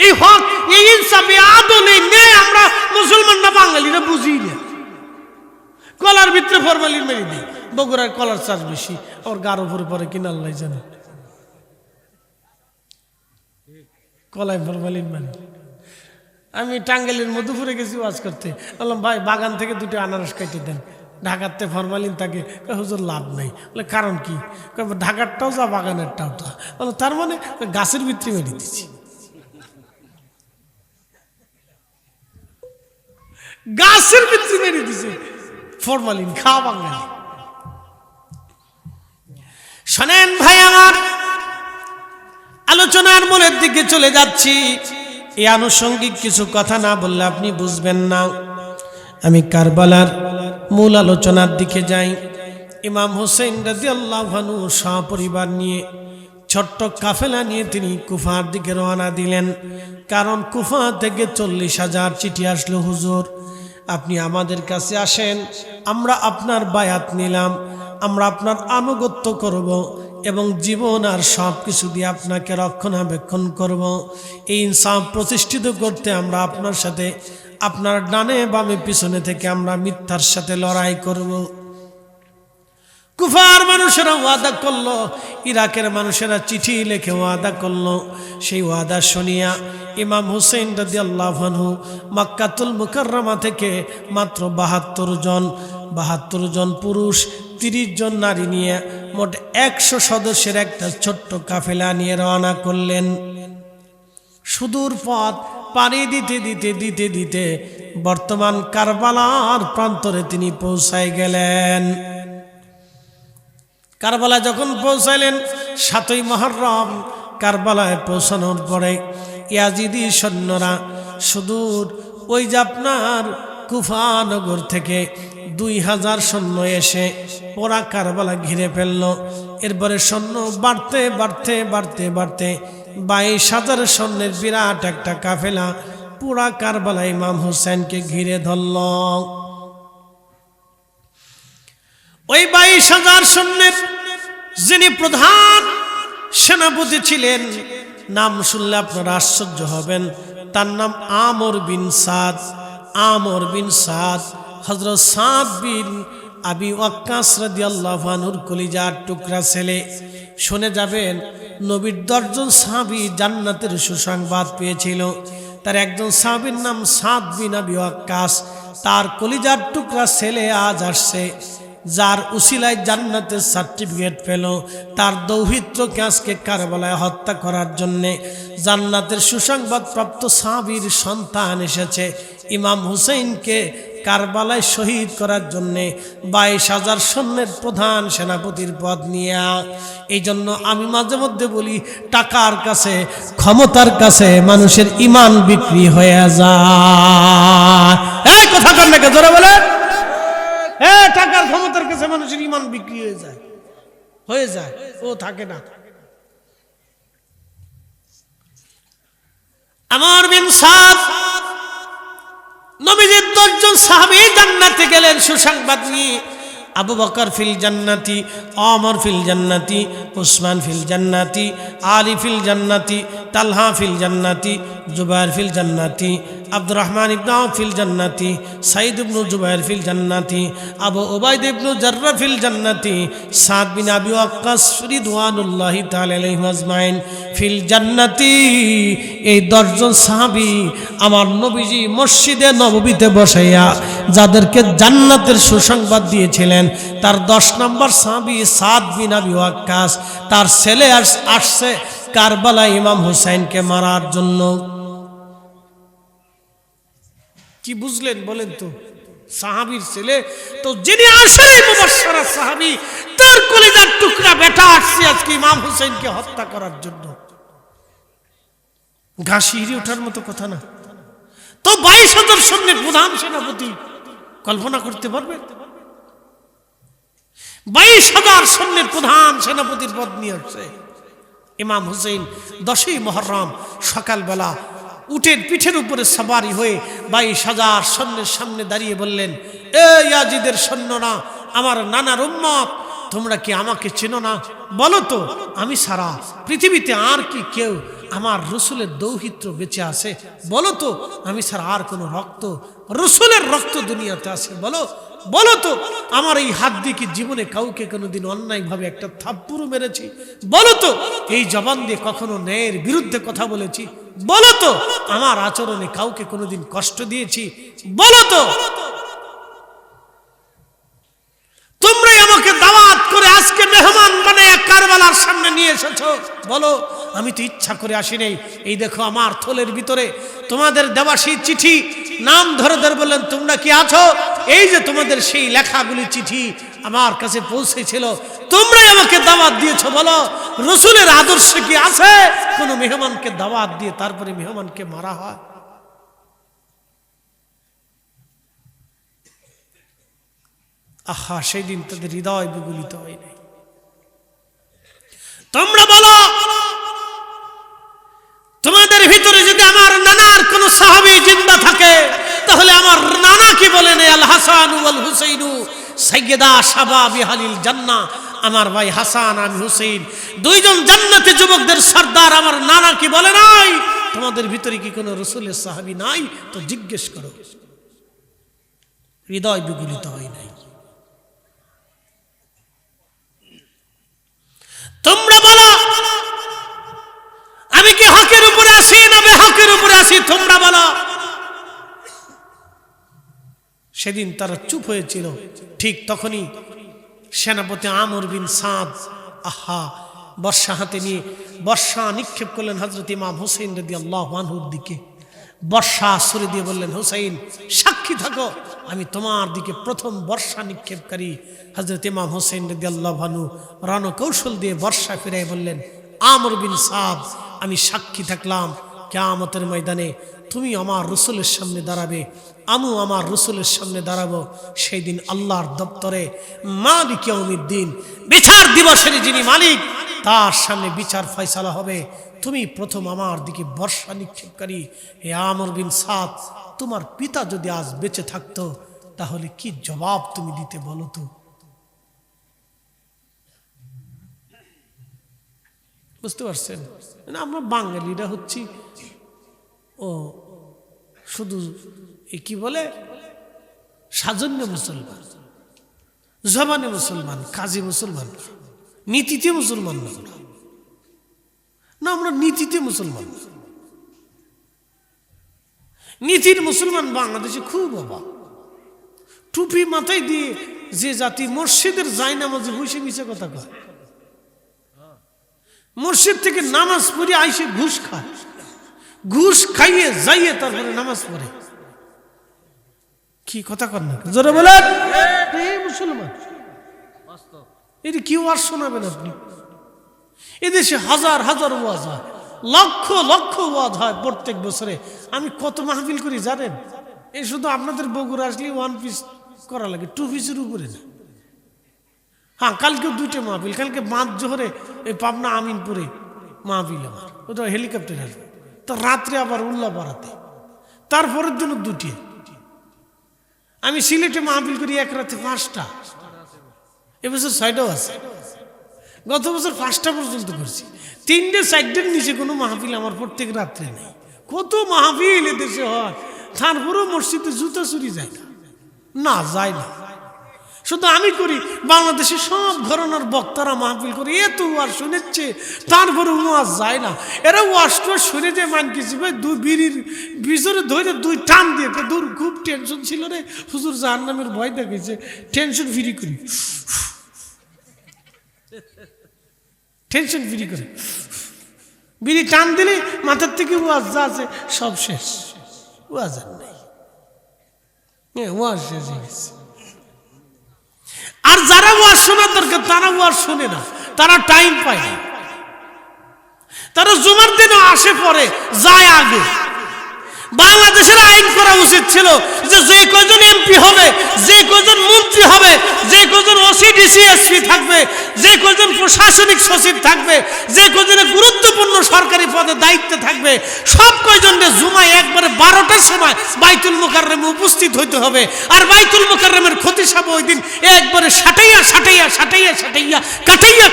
এই হক, এই ইনসাফ, এই আদল, এই ন্যায় আমরা মুসলমানরা বাঙালিরা বুঝি না। কলার ভিতরে ফরমালিন মেরে দিই, বগুড়ার কলার চাষ বেশি, আবার গাঢ় উপরে পরে কিনা আল্লাহ জানে। কলায় ফরমালিন মানে। আমি টাঙ্গাইলের মধুপুরে গেছি ওয়াজ করতে, বললাম ভাই বাগান থেকে 2টা আনারস কেটে দেন। ঢাকাতে ফরমালিন থাকে, হুজুর লাভ নাই। বলে কারণ কি? ঢাকারটাও যা বাগানেরটাও তা। বলো তার মানে গাছের ভিতরে মেরে দিচ্ছি, গাছের ভিতরে মেরে দিছে ফরমালিন, খাওয়া বাঙালি। শোনেন ভাই আমার, আলোচনার মূলের দিকে চলে যাচ্ছি। এই আনুষঙ্গিক কিছু কথা না বললে আপনি বুঝবেন না। আমি কারবালার মূল আলোচনার দিকে যাই। ইমাম হুসেন রাদিয়াল্লাহু আনহু সপরিবার নিয়ে, ছোট্ট কাফেলা নিয়ে তিনি কুফার দিকে রওনা দিলেন। কারণ কুফা থেকে 40,000 চিঠি আসলো, হুজুর আপনি আমাদের কাছে আসেন, আমরা আপনার বায়াত নিলাম, আমরা আপনার আনুগত্য করব এবং জীবন আর সব কিছু দিয়ে আপনাকে রক্ষণাবেক্ষণ করব। এই ইনসাফ প্রতিষ্ঠিত করতে আমরা আপনার সাথে, আপনার ডানে বামে পিছনে থেকে আমরা মিথ্যার সাথে লড়াই করব। কুফার মানুষেরা ওয়াদা করলো, ইরাকের মানুষেরা চিঠি লিখে ওয়াদা করলো। সেই ওয়াদা শুনিয়া ইমাম হুসেন রাদিয়াল্লাহু আনহু মক্কাতুল মুকাররমা থেকে মাত্র 72 জন পুরুষ, 30 জন নারী নিয়ে মোট 100 সদস্যের একটা ছোট্ট কাফেলা নিয়ে রওনা করলেন। সুদূর পথ পানি দিতে দিতে দিতে দিতে বর্তমান কারবালার প্রান্তরে তিনি পৌঁছায় গেলেন। কারবালা যখন পৌঁছাইলেন 7ই মুহররম কারবালায় পৌঁছানোর পরে ইয়াজিদি সৈন্যরা সুদূর ওই যে আপনার কুফা নগর থেকে 2000 সৈন্য এসে পুরা কারবালা ঘিরে ফেলল। এরপরে সৈন্য বাড়তে বাড়তে বাড়তে বাড়তে 22,000 সৈন্যের বিরাট একটা কাফেলা পুরা কারবালা ইমাম হুসাইনকে ঘিরে ধরল। ওই 22,000 সৈন্যের যিনি প্রধান সেনাপতি ছিলেন, নাম শুনলে আপনারা আশ্চর্য হবেন, তার নাম আমর বিন সাদ। আমর বিন সাদ হযরত সাদ বিন আবি ওয়াক্কাস রাদিয়াল্লাহু আনহুর কলিজার টুকরা ছেলে। শুনে যাবেন, নবীর 10 জন সাহাবী জান্নাতের সুসংবাদ পেয়েছিল। তার একজন সাহাবীর নাম সাদ বিন আবি ওয়াক্কাস, তার কলিজার টুকরা ছেলে আজ আসছে, যার উসিলায় জান্নাতের সার্টিফিকেট পেল। তার দৌহিত্রকে আজকে কারবালায় হত্যা করার জন্যে জান্নাতের সুসংবাদ প্রাপ্ত সাহাবীর সন্তান এসেছে ইমাম হুসাইনকে কারবালায় শহীদ করার জন্যে 22,000 সৈন্যের প্রধান সেনাপতির পদ নিয়ে। এই জন্য আমি মাঝে মধ্যে বলি, টাকার কাছে ক্ষমতার কাছে মানুষের ইমান বিক্রি হয়ে যায়। এই কথা কর নাকি জোরে বলে, টাকার ক্ষমতার কাছে মানুষের ইমান বিক্রি হয়ে যায়, ও থাকে না। আমর বিন সাদ নবীজির 10 জন সাহাবী জান্নাতে গেলেন সুসংবাদ নিয়ে। আবু বকর ফিল জান্নাতি, ওমর ফিল জান্নাতি, উসমান ফিল জান্নাতি, আলী ফিল জান্নাতি, তালহা ফিল জান্নাতি, জুবাইর ফিল জান্নাতি, আব্দুর রহমান ইবনে আওফ ফিল জান্নাতি, সাইদ ইবনে জুবাইর ফিল জান্নাতি, আবু উবাইদা ইবনে জাররা ফিল জান্নাতি, সাদ বিন আবি ওয়াক্কাস রিদওয়ানুল্লাহি তাআলা আলাইহিম আজমাইন ফিল জান্নাতি। এই 10 জন সাহাবী আমার নবীজি মসজিদে নববীতে বসাইয়া যাদেরকে জান্নাতের সুসংবাদ দিয়েছিলেন, তার 10 নম্বর সাহাবী সাদ বিন আবি ওয়াক্কাস, তার ছেলে আসছে কারবালা ইমাম হুসাইনকে মারার জন্য। কি বুঝলেন বলেন তো? সাহাবীর ছেলে তো, যিনি আসলে মুবাশশারা সাহাবী, তার কলিজার টুকরা বেটা আসছে আজকে ইমাম হুসাইনকে হত্যা করার জন্য। ঘাসি হিরে ওঠার মতো কথা না তো। 22,000 সৈন্যের প্রধান সেনাপতি, কল্পনা করতে পারবেন? 22,000 সৈন্যের প্রধান সেনাপতির পদ নিয়ে আসছে ইমাম হুসাইন। 10ই মুহররম সকালবেলা উটের পিঠের উপরে সবারি হয়ে 22,000 সৈন্যের সামনে দাঁড়িয়ে বললেন, এ ইয়াজিদের সৈন্যরা, আমার নানার উম্মত, তোমরা কি আমাকে চেনো না? বলো তো, আমি সারা পৃথিবীতে আর কি কেউ আমার রসুলের দৌহিত্র বেঁচে আছে? বলো তো, আমি ছাড়া আর কোনো রসুলের রক্ত দুনিয়াতে আছে? বলো তো, আমার এই হাত দিয়ে কি জীবনে কাউকে কোনোদিন অন্যায়ভাবে একটা থাপ্পড় মেরেছি? বলো তো, এই জবান দিয়ে কখনো ন্যায়ের বিরুদ্ধে কথা বলেছি? বলো তো, আমার আচরণে কাউকে কোনোদিন কষ্ট দিয়েছি? বলো তো। তোমরাই আমাকে দাওয়াত করে আজকে মেহমান বানিয়ে কারবালার সামনে নিয়ে এসেছো। বলো, আমি তো ইচ্ছা করে আসি নাই। এই দেখো আমার থলের ভিতরে তোমাদের দেওয়া সেই চিঠি, নাম ধরে ধরে বললেন, তোমরা কি আছো? এই যে তোমাদের সেই লেখাগুলি চিঠি আমার কাছে পৌঁছেছিল, তোমরাই আমাকে দাওয়াত দিয়েছো। বলো, রসুলের আদর্শ কি আছে কোনো মেহমানকে দাওয়াত দিয়ে তারপরে মেহমানকে মারা হয়? আহা, সেই দিন তাদের হৃদয় বিগলিত হয় নাই। তোমরা বলো, তোমাদের ভিতরে যদি আমার নানার কোন সাহাবী জিন্দা থাকে, তাহলে আমার নানা কি বলেন, আল হাসান ওয়াল হুসাইনু সাইয়্যিদা শাবাবি আহলিল জান্নাহ, আমার ভাই হাসান আর হুসাইন 2 জন জান্নাতি যুবকদের সর্দার। আমার নানা কি বলে নাই? তোমাদের ভিতরে কি কোনো রাসূলের সাহাবী নাই? তো জিজ্ঞেস করো। হৃদয় বিগলিত হয় নাই। তোমরা বলো, আমি কি হকের উপরে আছি না বেহকের উপরে আছি? তোমরা বলো। সেদিন তারা চুপ হয়েছিল। ঠিক তখনই সেনাপতি আমর বিন সাদ বর্ষা হাতে নিয়ে বর্ষা নিক্ষেপ করলেন হযরত ইমাম হুসাইন রাদিয়াল্লাহু আনহুর দিকে। বর্ষা ছুড়ে দিয়ে বললেন, হুসাইন সাক্ষী থাকো, আমি তোমার দিকে প্রথম বর্ষা নিক্ষেপকারী। হযরত ইমাম হুসাইন রাদিয়াল্লাহু আনহু রণকৌশল দিয়ে বর্ষা ফিরাই বললেন, আমর বিন সাদ, আমি সাক্ষী থাকলাম কিয়ামতের ময়দানে তুমি আমার রাসূলের সামনে দাঁড়াবে, আমিও আমার রাসূলের সামনে দাঁড়াবো। সেই দিন আল্লাহর দপ্তরে মালিক ইয়াউমিদ্দিন, বিচার দিবসের যিনি মালিক, তার সামনে বিচার ফয়সালা হবে। তুমি প্রথম আমার দিকে বর্ষা নিক্ষেপকারী। হে আমর বিন সাদ, তোমার পিতা যদি আজ বেঁচে থাকতো তাহলে কি জবাব তুমি দিতে বলো তো? বুঝতে পারছেন? আমরা বাঙালিরা হচ্ছি ও শুধু কি বলে সাজন্য মুসলমান, জবানে মুসলমান, কাজে মুসলমান, নীতিতে মুসলমান না। আমরা নীতিতে মুসলমান, নীতির মুসলমান বাংলাদেশে খুব অভাব। টুপি মাথায় দিয়ে যে জাতি মসজিদের যায় নামাজে বসে মিছে কথা কয়, মসজিদ থেকে নামাজ পড়ে আইসে ঘুষ খায়, ঘুষ খাইয়ে যাইয়ে তারপরে নামাজ পড়ে। কি কথা কর না জোরে বলেন, মুসলমান এটি কি ওয়াজ শোনাবেন আপনি? এদেশে হাজার হাজার ওয়াজ হয়, লক্ষ লক্ষ ওয়াজ হয় প্রত্যেক বছরে। আমি কত মাহফিল করি জানেন? এই শুধু আপনাদের বগুড়া আসলে 1 পিস করা লাগে, 2 পিসের উপরে না। হ্যাঁ, কালকেও 2টে মাহফিল, কালকে 5 জোহরে এই পাবনা আমিনপুরে মাহফিল আমার, ওটা হেলিকপ্টার আসবে। তো রাত্রে আবার উল্লাপাড়াতে, তারপরের জন্য 2টে। আমি সিলেটে মাহফিল করি এক রাতে 5টা, এবছর 6টাও আছে। গত বছর 5টা পর্যন্ত করছি। 3টে 4টের নিচে কোনো মাহফিল আমার প্রত্যেক রাত্রে নেই। কত মাহফিল এদেশে হয়, তারপরেও মসজিদে জুতা চুরি যায় না, যায় না। শুধু আমি করি, বাংলাদেশে সব ঘরানার বক্তারা মাহফিল করে, এত ওয়াজ শুনেছে, তারপরে ওয়াজ যায় না। এরা ওয়াজটা শুনে যে মান কিছু ভাই 2 বিড়ির ভিতরে ধরে 2 টান দিয়ে, দূর খুব টেনশন ছিল রে হুজুর, জাহান্নামের ভয় দেখেছে, টেনশন ফ্রি করি, টেনশন ফ্রি করে বিড়ি টান দিলে মাথার থেকে ওয়াজ যা আছে সব শেষ, ওয়াজ আর নাই, ওয়াজ শেষ হয়ে গেছে। আর যারা ওয়াজ শোনার দরকার তারা ওয়াজ শোনে না, তারা টাইম পায় না। তারা জুমার দিনে আসে পরে, যায় আগে। বাংলাদেশের আইন করা উচিত ছিল যে যে কয়জন এমপি হবে, যে কয়জন মন্ত্রী হবে, যে কয়জন ওসি ডিসি এসপি থাকবে, যে কয়জন প্রশাসনিক সচিব থাকবে, যে কয়জনের গুরুত্বপূর্ণ সরকারি পদে দায়িত্বে থাকবে, সব কয়জনের জুমায় একবারে 12টার সময় বাইতুল মুকাররমে উপস্থিত হইতে হবে। আর বাইতুল মুকাররমের খতিব ওই দিন একবারে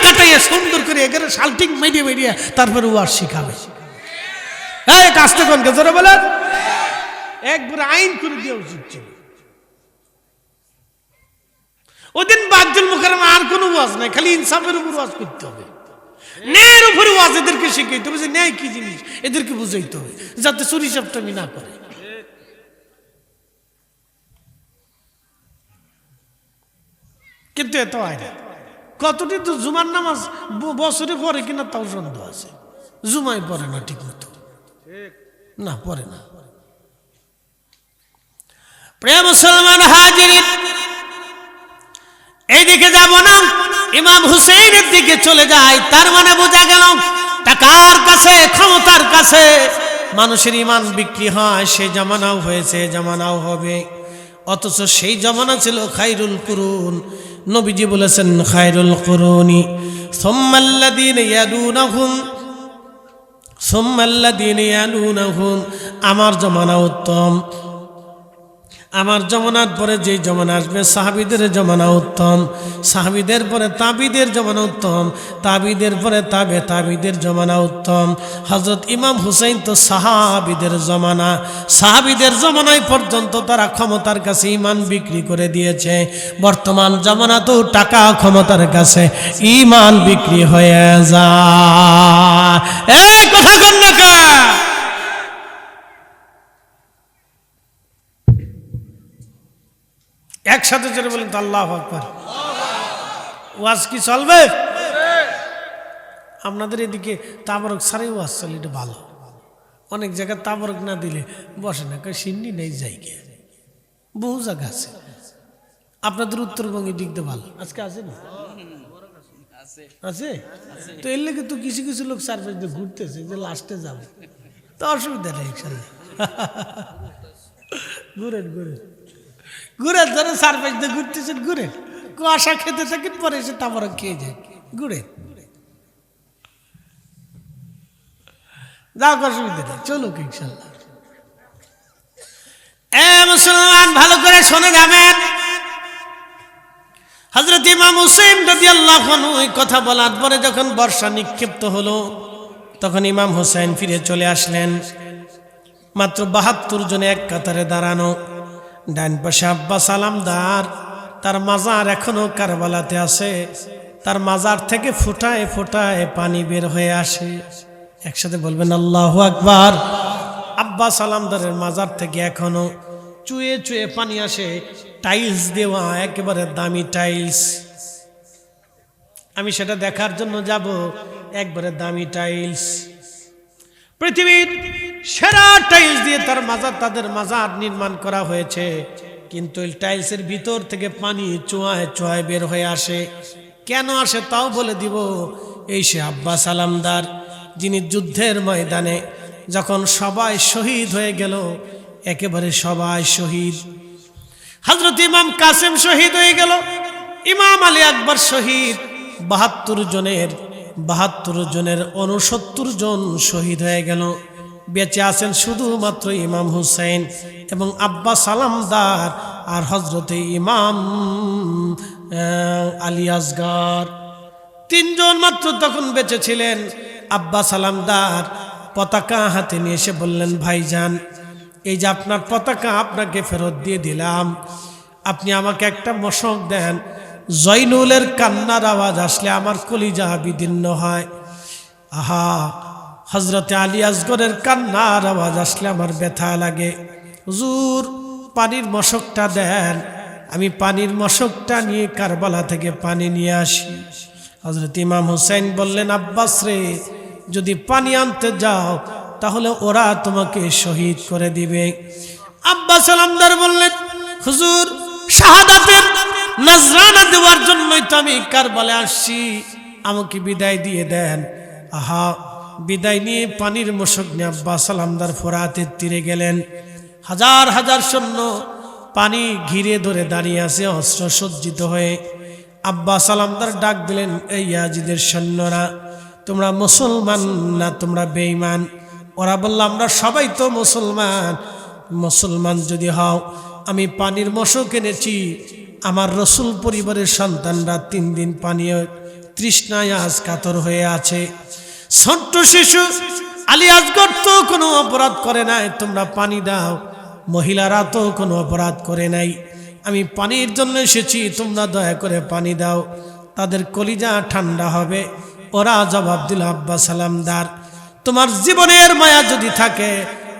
কাটাইয়া সুন্দর করে এগারে শাল্টিং মেরিয়ে তারপরে ওয়াজ শিখাবে। এই কাজটা কোন জোরে বলেন, একবারে আইন করে দেওয়া উচিত ছিল। ওদিন বাইতুল মুকাররমে আর কোনো ওয়াজ নাই, খালি ইনসাফের উপর ওয়াজ করতে হবে, ন্যায়ের উপরে ওয়াজ এদেরকে শিখাইতে হবে যে ন্যায় কি জিনিস, এদেরকে বুঝাইতে হবে যাতে চুরি চাপটামি না করে। কিন্তু এত হয় না। কতটি তো জুমার নামাজ বছরে পরে কিনা তাও সন্দেহ আছে, জুমায় পড়ে না ঠিক মতো, না পড়ে না। প্রিয় মুসলমান হাজিরিন, এইদিকে যাব না, ইমাম হুসেইনের দিকে চলে যায়। তার মানে বোঝা গেল টাকার কাছে, ক্ষমতার কাছে মানুষের ইমান বিক্রি হয়। সেই জামানাও হয়েছে, জামানাও হবে। অথচ সেই জামানা ছিল খায়রুল কুরুন। নবীজি বলেছেন খায়রুল কুরুনি সুম্মাল্লাযীনা ইয়ালুনাহুম সুম্মাল্লাযীনা ইয়ালুনাহুম, আমার জামানা উত্তম। আমার জমানার পরে যে জমানা আসবে সাহাবীদের জমানা উত্তম, সাহাবীদের পরে তাবিদের জমানা উত্তম, তাবিদের পরে তাবিদের জমানা উত্তম। হযরত ইমাম হুসাইন তো সাহাবীদের জমানা, সাহাবীদের জমানায় পর্যন্ত তারা ক্ষমতার কাছে ঈমান বিক্রি করে দিয়েছে। বর্তমান জমানা তো টাকা ক্ষমতার কাছে ঈমান বিক্রি হয়ে যায়। এই কথা কোন না? একসাথে জোরে বলেন তো আল্লাহু আকবার। ওয়াজ কি চলবে? আপনাদের এদিকে তাবারক সারে ওয়াজ চলে, এটা ভালো। অনেক জায়গায় তাবরক না দিলে বসে না, সিন্নি নেই জায়গা, বহু জায়গা আছে। আপনাদের উত্তরবঙ্গে দিকতে ভালো আজকে আছে না? আছে তো এর লেগে তো কিছু কিছু লোক সার্ভিস দিয়ে ঘুরতেছে যে লাস্টে যাবে, তো অসুবিধা নেই। ঘুরেন ঘুরেন ঘুরেন, ধরে সার্ভিস দিয়ে ঘুরতেছেন ঘুরেন, কুয়াশা খেতে থাকেন, পরে এসে তারপরে খেয়ে যায়, ঘুরে যাও, অসুবিধা নেই, চলুক ইনশাল্লাহ। মুসলমান ভালো করে শুনে যাবেন, হযরত ইমাম হুসাইন রাদিয়াল্লাহু আনহু এই কথা বলার পরে যখন বর্ষা নিক্ষিপ্ত হলো, তখন ইমাম হুসাইন ফিরে চলে আসলেন। মাত্র ৭২ জনে এক কাতারে দাঁড়ানো, ডান পাশে আব্বাস আলামদার, তার মাজার এখনো কারবালাতে আছে, তার মাজার থেকে ফোঁটায় ফোঁটায় পানি বের হয়ে আসে। একসাথে বলবেন আল্লাহু আকবার। আব্বাস আলামদারের মাজার থেকে এখনো চুয়ে চুয়ে পানি আসে, টাইলস দেওয়া, একেবারে দামি টাইলস। আমি সেটা দেখার জন্য যাব, একবারে দামি টাইলস, পৃথিবীর সেরা টাইলস দিয়ে তার মাজার, তাদের মাজার নির্মাণ করা হয়েছে। কিন্তু এই টাইলসের ভিতর থেকে পানি চুয়ায় চুয়ায় বের হয়ে আসে। কেন আসে তাও বলে দিব। এই সে আব্বাস আলামদার, যিনি যুদ্ধের ময়দানে যখন সবাই শহীদ হয়ে গেল, একেবারে সবাই শহীদ, হযরত ইমাম কাসেম শহীদ হয়ে গেল, ইমাম আলী আকবর শহীদ, ৭২ জনের ৬৯ জন শহীদ হয়ে গেল। বেঁচে আছেন শুধুমাত্র ইমাম হুসাইন এবং আব্বাস আলামদার আর হযরতে ইমাম আলী আসগর, ৩ জন মাত্র তখন বেঁচে ছিলেন। আব্বাস আলামদার পতাকা হাতে নিয়ে এসে বললেন, ভাইজান, এই যে আপনার পতাকা আপনাকে ফেরত দিয়ে দিলাম, আপনি আমাকে একটা মশক দেন। জয়নুলের কান্নার আওয়াজ আসলে আমার কলিজা বিদীর্ণ হয়। আহা, হযরতে আলী আসগরের কান্নার আওয়াজ আসলে আমার ব্যথা লাগে। হুজুর, পানির মশকটা দেন। আমি পানির মশকটা নিয়ে কারবালা থেকে পানি নিয়ে আসি। হযরত ইমাম হুসাইন বললেন, আব্বাস রে, যদি পানি আনতে যাও তাহলে ওরা তোমাকে শহীদ করে দিবে। আব্বাস আলামদার বললেন, হুজুর, শাহাদাতের নজরানা দেওয়ার জন্যই তো আমি কারবালায় আসছি, আমাকে বিদায় দিয়ে দেন। আহা, বিদায় নিয়ে পানির মশক নিয়ে আব্বাস আলামদার ফোরাতের তীরে গেলেন। হাজার হাজার সৈন্য পানি ঘিরে ধরে দাঁড়িয়ে আছে অস্ত্র সজ্জিত হয়ে। আব্বাস আলামদার ডাক দিলেন, এই ইয়াজিদের সৈন্যরা, তোমরা মুসলমান না তোমরা বেঈমান? ওরা বলল, আমরা সবাই তো মুসলমান। মুসলমান যদি হও, আমি পানির মশক এনেছি। আমার রসুল পরিবারের সন্তানরা ৩ দিন পানি তৃষ্ণায় আজ কাতর হয়ে আছে। ছোট্ট শিশু আলী আসগর তো কোনো অপরাধ করে নাই, তোমরা পানি দাও। মহিলারা তো কোনো অপরাধ করে নাই, আমি পানির জন্য এসেছি, তোমরা দয়া করে পানি দাও, তাদের কলিজা ঠান্ডা হবে। ওরা জবাব দিল, আব্বাস আলামদার, তোমার জীবনের মায়া যদি থাকে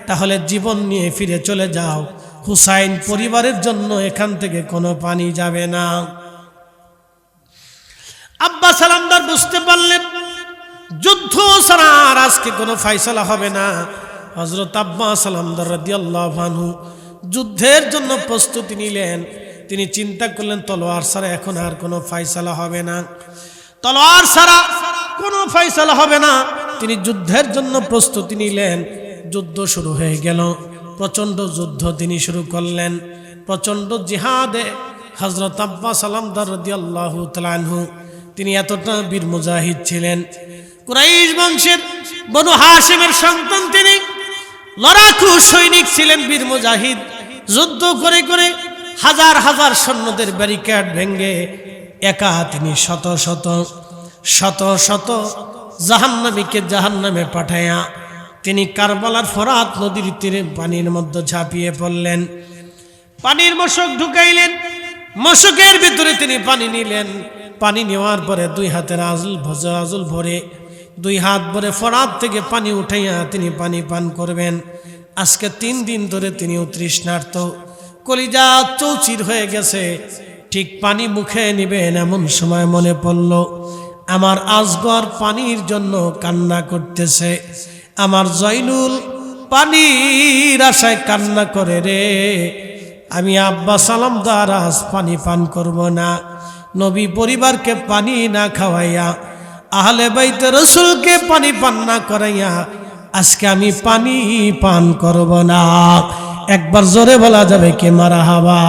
তাহলে জীবন নিয়ে ফিরে চলে যাও, হুসাইন পরিবারের জন্য এখান থেকে কোনো পানি যাবে না। আব্বাস আলামদার বুঝতে পারলেন যুদ্ধ ছাড়া আর আজকে কোনো ফয়সালা হবে না। হযরত আব্বাস আলামদার রাদিয়াল্লাহু আনহু যুদ্ধের জন্য প্রস্তুতি নিলেন। তিনি চিন্তা করলেন, তলোয়ার ছাড়া এখন আর কোনো ফয়সালা হবে না, তলোয়ার ছাড়া কোনো ফয়সালা হবে না। তিনি যুদ্ধের জন্য প্রস্তুতি নিলেন। যুদ্ধ শুরু হয়ে গেল, প্রচণ্ড যুদ্ধ তিনি শুরু করলেন, প্রচণ্ড জিহাদে। হযরত আব্বাস আলামদার রাদিয়াল্লাহু তাআলা আনহু তিনি এতটা বীর মুজাহিদ ছিলেন। কুরাইশ বংশের বনু হাশিমের সন্তান তিনি, লড়াকু সৈনিক ছিলেন, বীর মুজাহিদ। যুদ্ধ করে করে হাজার হাজার সৈন্যদের ব্যারিকেড ভেঙে একা তিনি শত শত শত শত জাহান্নামীকে জাহান্নামে পাঠায়া তিনি কারবালার ফোরাত নদীর তীরে পানির মধ্যে ঝাঁপিয়ে পড়লেন। পানির মশক ঢুকাইলেন, মশকের ভিতরে তিনি পানি নিলেন। পানি নেওয়ার পরে 2 হাতের আজল ভরে 2 হাত ভরে ফোরাত থেকে পানি উঠাইয়া তিনি পানি পান করবেন। আজকে 3 দিন ধরে তিনি তৃষ্ণার্ত, কলিজা চৌচির হয়ে গেছে। ঠিক পানি মুখে নিবেন এমন সময় মনে পড়ল, আমার আসগর পানির জন্য কান্না করতেছে, আমার জয়নুল পানির আশায় কান্না করে রে, আমি আব্বা সালামদার আজ পানি পান করব না। নবী পরিবারকে পানি না খাওয়াইয়া, আহলে বাইতে রসুলকে পানি পান না করাইয়া আজকে আমি পানি পান করব না। একবার জোরে বলা যাবে কি মারহাবা।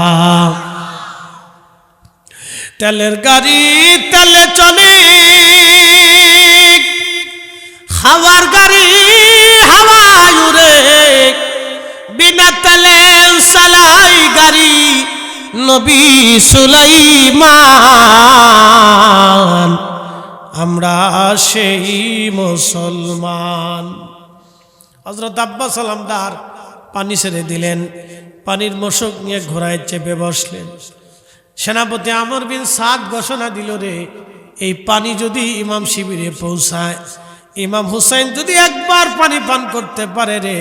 তেলের গাড়ি তেলে চলে, হাওয়ার গাড়ি হাওয়ায় উড়ে, বিনা তেলে চালাই গাড়ি নবী সুলাইমান। আমরা সেই মুসলমান। হযরত আব্বাস সালামদার পানি ছেড়ে দিলেন, পানির মশক নিয়ে ঘোড়ায় চেপে বসলেন। সেনাপতি আমর বিন সাদ ঘোষণা দিল, রে এই পানি যদি ইমাম শিবিরে পৌঁছায়, ইমাম হুসাইন যদি একবার পানি পান করতে পারে রে,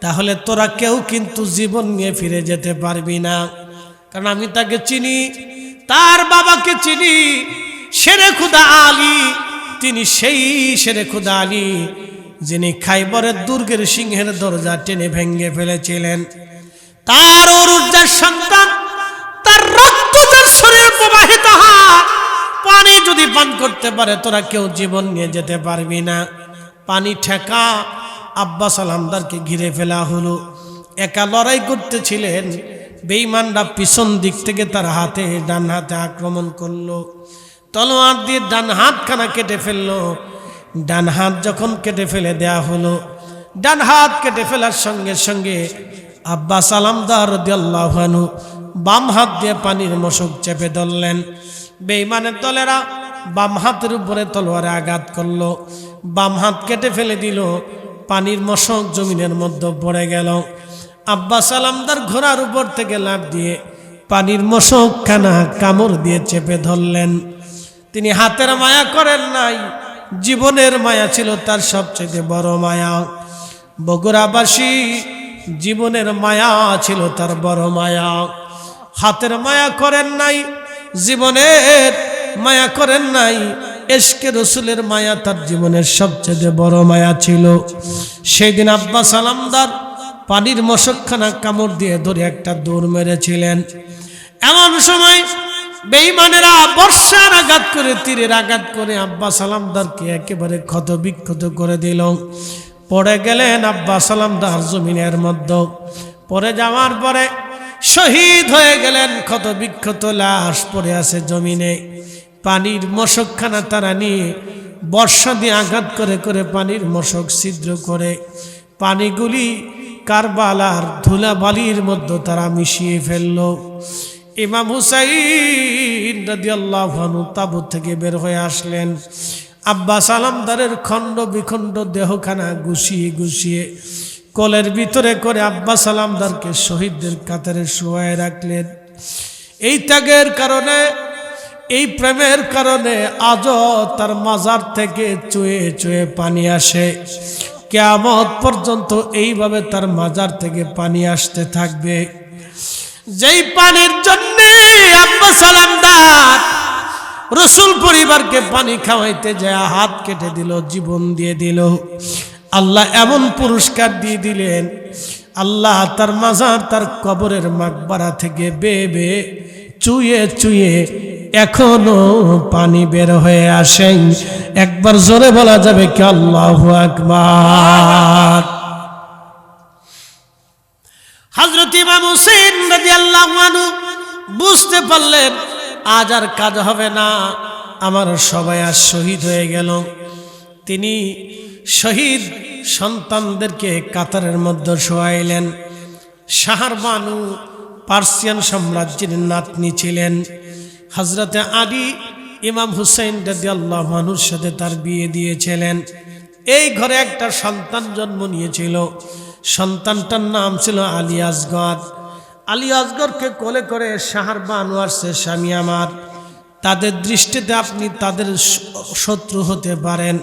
তাহলে তোরা কেউ কিন্তু জীবন নিয়ে ফিরে যেতে পারবি না। কারণ আমি তাকে চিনি, তার বাবাকে চিনি, শেরে খুদা আলী। তিনি সেই শেরে খুদা আলী যিনি খাইবরের দুর্গের সিংহের দরজা টেনে ভেঙে ফেলেছিলেন। তার অরুজ্জার সন্তান, তার রক্ত তার শরীরে প্রবাহিত হয়। পানি যদি পান করতে পারে তোরা কেউ জীবন নিয়ে যেতে পারবি না। পানি ঠেকা আব্বাস সালামদারকে ঘিরে ফেলা হলো। একা লড়াই করতেছিলেন, বেঈমানরা পিছন দিক থেকে তার হাতে ডান হাতে আক্রমণ করলো, তলোয়ার দিয়ে ডান হাতখানা কেটে ফেললো। ডান হাত যখন কেটে ফেলে দেয়া হলো, ডান হাত কেটে ফেলার সঙ্গে সঙ্গে আব্বাস সালামদার রাদিয়াল্লাহু আনহু বাম হাত দিয়ে পানির মশক চেপে ধরলেন। বেঈমানের দলেরা বাম হাতের উপরে তলোয়ারে আঘাত করলো, বাম হাত কেটে ফেলে দিল। পানির মশক জমিনের মধ্যে পড়ে গেল। আব্বাস সালামদার ঘোড়ার উপর থেকে লাফ দিয়ে পানির মশক খানা কামড় দিয়ে চেপে ধরলেন। তিনি হাতের মায়া করেন নাই, জীবনের মায়া ছিল তার সবচেয়ে বড় মায়া। বগুড়াবাসী, জীবনের মায়া ছিল তার বড় মায়া। হাতের মায়া করেন নাই, জীবনের মায়া করেন নাই, এশকে রসুলের মায়া তার জীবনের সবচেয়ে বড় মায়া ছিল। সেই দিন আব্বাস সালামদার পানির মশকখানা কামড় দিয়ে ধরে একটা দৌড় মেরেছিলেন। এমন সময় বেঈমানেরা বর্ষার আঘাত করে, তীরের আঘাত করে আব্বাস সালামদারকে একেবারে ক্ষত বিক্ষত করে দিল। পড়ে গেলেন আব্বাস সালামদার জমিনের মধ্যে। পড়ে যাওয়ার পরে শহীদ হয়ে গেলেন, ক্ষত বিক্ষত লাশ পড়ে আছে জমিনে। পানির মশকখানা তারা নিয়ে বর্ষা দিয়ে আঘাত করে করে পানির মশক ছিদ্র করে পানিগুলি কারবালার ধুলাবালির মধ্যে তারা মিশিয়ে ফেলল। ইমাম হুসাইন রাদিয়াল্লাহু আনহু তাবুত থেকে বের হয়ে আসলেন। আব্বাস সালামদারের খণ্ড বিখণ্ড দেহখানা গুছিয়ে গুছিয়ে কোলের ভিতরে করে আব্বাস সালামদারকে শহীদদের কাতারে শোয়ায় রাখলেন। এই ত্যাগের কারণে, এই প্রেমের কারণে আজও তার মাজার থেকে চুয়ে চুয়ে পানি আসে। কিয়ামত পর্যন্ত এইভাবে তার মাজার থেকে পানি আসতে থাকবে। যেই পানির জন্য আব্বাস সালামদার রসুল পরিবারকে পানি খাওয়াইতে যায় হাত কেটে দিল, জীবন দিয়ে দিল, আল্লাহ এমন পুরস্কার দিয়ে দিলেন। আল্লাহ তার মাজার, তার কবরের মাকবারা থেকে বেয়ে বেয়ে চুয়ে চুয়ে এখনো পানি বের হয়ে আসেন। একবার জোরে বলা যাবে কি আল্লাহু আকবার। হযরত ইমাম হুসাইন রাদিয়াল্লাহু আনহু বুঝতে পারলেন আজ আর কাজ হবে না, আমার সবাই আজ শহীদ হয়ে গেল। তিনি শহীদ সন্তানদেরকে কাতারের মধ্যে শোয়াইলেন। শাহরবানু পার্সিয়ান সাম্রাজ্যের নাতনি ছিলেন। হযরতে আলী ইমাম হুসাইন রাদিয়াল্লাহু আনহুর সাথে তার বিয়ে দিয়েছিলেন। এই ঘরে একটা সন্তান জন্ম নিয়েছিল, সন্তানটার নাম ছিল আলী আসগর। আলী আসগরকে কোলে করে শাহরবানু আসছে স্বামী আমার, তাদের দৃষ্টিতে আপনি তাদের শত্রু হতে পারেন,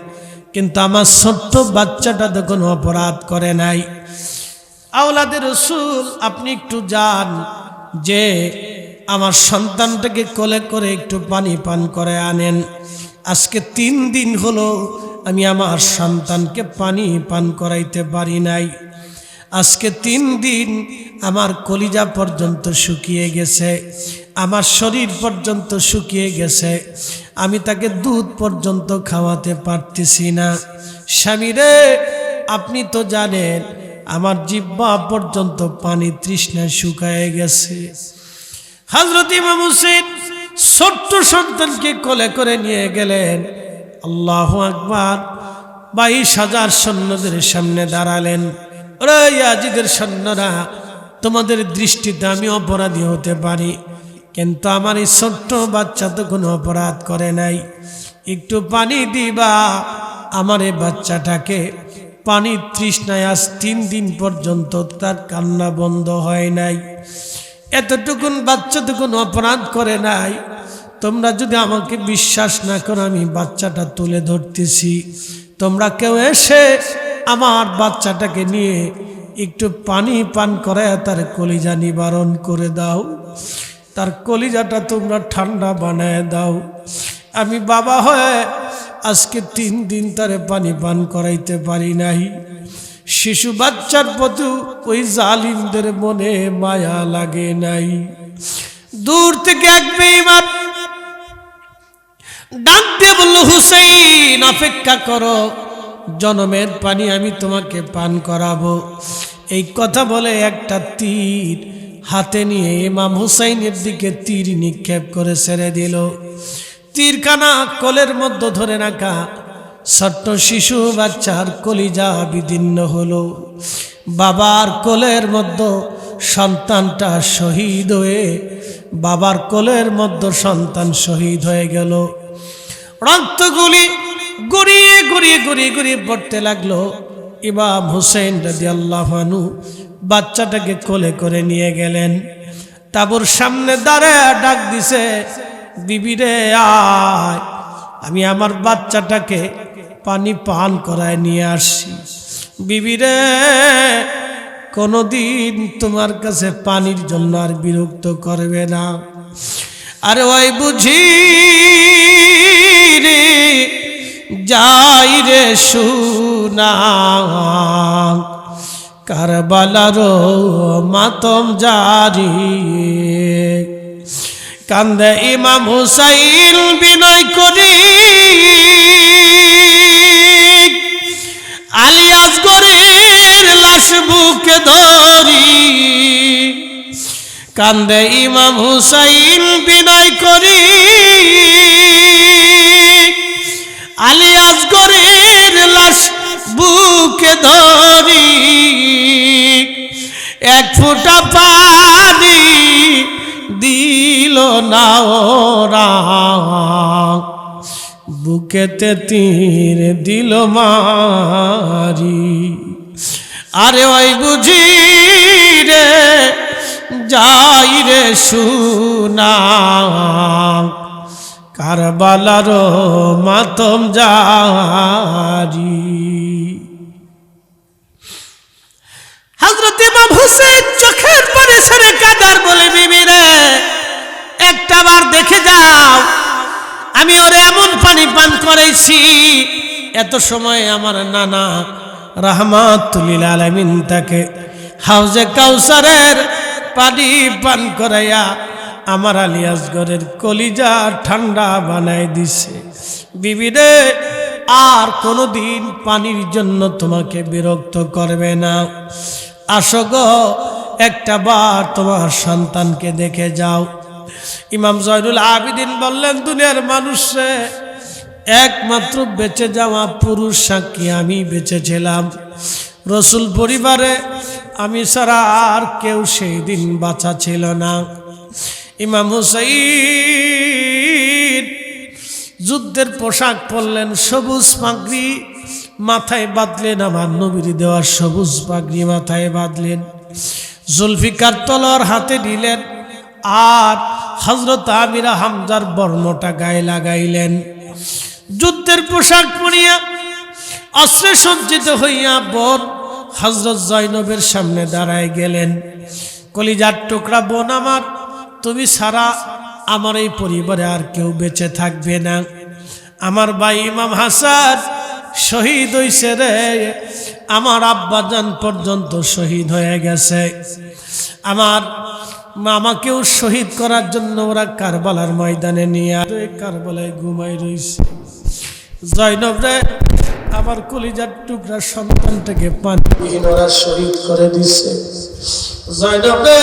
কিন্তু আমার ছোট্ট বাচ্চাটা তো কোনো অপরাধ করে নাই। আওলাদের রসুল, আপনি একটু যান, যে আমার সন্তানটাকে কোলে করে একটু পানি পান করে আনেন। আজকে 3 দিন হলো আমি আমার সন্তানকে পানি পান করাইতে পারি নাই। আজকে 3 দিন আমার কলিজা পর্যন্ত শুকিয়ে গেছে, আমার শরীর পর্যন্ত শুকিয়ে গেছে, আমি তাকে দুধ পর্যন্ত খাওয়াতে পারতেছি না। স্বামী রে, আপনি তো জানেন আমার জিহ্বা পর্যন্ত পানি তৃষ্ণায় শুকায়ে গেছে। হযরত ইমাম হোসেন ছোট্ট সন্তানকে কোলে করে নিয়ে গেলেন। আল্লাহু আকবার। 22,000 সৈন্যদের সামনে দাঁড়ালেন। ওরে ইয়াজিদের সৈন্যরা, তোমাদের দৃষ্টিতে আমি অপরাধী হতে পারি, কিন্তু আমার এই ছোট্ট বাচ্চা তো কোনো অপরাধ করে নাই, একটু পানি দিবা আমার এই বাচ্চাটাকে। পানি তৃষ্ণায় আজ 3 দিন পর্যন্ত তার কান্না বন্ধ হয় নাই। এতটুকুন বাচ্চা তো কোনো অপরাধ করে নাই। তোমরা যদি আমাকে বিশ্বাস না করো, আমি বাচ্চাটা তুলে ধরতেছি, তোমরা কেউ এসে আমার বাচ্চাটাকে নিয়ে একটু পানি পান করায় তার কলিজা নিবারণ করে দাও, তার কলিজাটা তোমরা ঠান্ডা বানায় দাও। আমি বাবা হয়ে আজকে 3 দিন তারে পানি পান করাইতে পারি নাই। শিশু বাচ্চার প্রতি ওই জালিমদের মনে মায়া লাগে নাই। দূর থেকে এক বেঈমান ডাক দিয়ে বলল, হুসাইন অপেক্ষা করো, জনমের পানি আমি তোমাকে পান করাবো। এই কথা বলে একটা তীর হাতে নিয়ে ইমাম হুসাইনের দিকে তীর নিক্ষেপ করে ছেড়ে দিল। তীরখানা কোলের মধ্যে ধরে রাখা ছোট্ট শিশু বাচ্চার কলিজা বিদীর্ণ হলো। বাবার কোলের মধ্যে সন্তানটা শহীদ হয়ে, বাবার কোলের মধ্যে সন্তান শহীদ হয়ে গেল। রক্তগুলি গড়িয়ে গড়িয়ে গড়িয়ে গড়িয়ে পড়তে লাগলো। ইমাম হুসাইন রাদিয়াল্লাহু আনহু বাচ্চাটাকে কোলে করে নিয়ে গেলেন। তাঁবুর সামনে দাঁড়ায় ডাক দিছে, বিবি রে আয়, আমি আমার বাচ্চাটাকে পানি পান করায় নিয়ে আসছি। বিবি রে, কোনোদিন তোমার কাছে পানির জন্য আর বিরক্ত করবে না। আরে ওই বুঝি রে যাই রে শুনা, কারবালারো মাতম জারি, কান্দে ইমাম হুসাইন বিনয় করি, আলী আসগরের লাশ বুকে ধরি। কান্দে ইমাম হুসাইন বিনয় করি, আলী আসগরের লাশ বুকে ধরি। এক ফোঁটা পানি দিল না ওরা, বুকেতে তীর দিল মারি। আরে ওই বুঝি রে যাই রে শুনা, কারবালারো মাতম জারি। হযরত ইমাম হুসাইন চোখের পানি ছেড়ে কাঁদার বলে, বিবি রে একটা বার দেখে যাও, আমি ওরে এমন পানি পান করাইছি, এত সময় আমার নানা রাহমাতুল লিল আলামিন তাকে হাউজে কাউসারের পানি পান করাইয়া আমার আলী আসগরের কলিজা ঠান্ডা বানাই দিছে। বিবি রে, আর কোনোদিন পানির জন্য তোমাকে বিরক্ত করবে না। আসো গো, একটা বার তোমার সন্তানকে দেখে যাও। ইমাম জয়নুল আবিদিন বললেন, দুনিয়ার মানুষে একমাত্র বেঁচে যাওয়া পুরুষ সাক্ষী আমি বেঁচেছিলাম। রসুল পরিবারে আমি ছাড়া আর কেউ সেই দিন বাঁচা ছিল না। ইমাম হুসাইন যুদ্ধের পোশাক পরলেন, সবুজ পাগড়ি মাথায় বাঁধলেন, আমার নবীর দেওয়া সবুজ পাগড়ি মাথায় বাঁধলেন, জুলফিকার তলোয়ার হাতে নিলেন, আর হযরত আমিরা হামজার বর্ণটা গায়ে লাগাইলেন। যুদ্ধের পোশাক পরিয়া অস্ত্রে সজ্জিত হইয়া বোন হযরত জয়নবের সামনে দাঁড়ায় গেলেন। কলিজার টুকরা বোন আমার, তুমি ছাড়া আমার এই পরিবারে আর কেউ বেঁচে থাকবে না। আমার ভাই ইমাম হাসান শহীদ হইছে রে, আমার আব্বাজান পর্যন্ত শহীদ হয়ে গেছে, আমার মামাকেও শহীদ করার জন্য ওরা কারবালার ময়দানে নিয়ে কারবালায় ঘুমাই রইছে। জয়নব রে, আমার কলিজার টুকরা সন্তানটাকে পানিবিহীন ওরা শহীদ করে দিছে। জয়নব রে,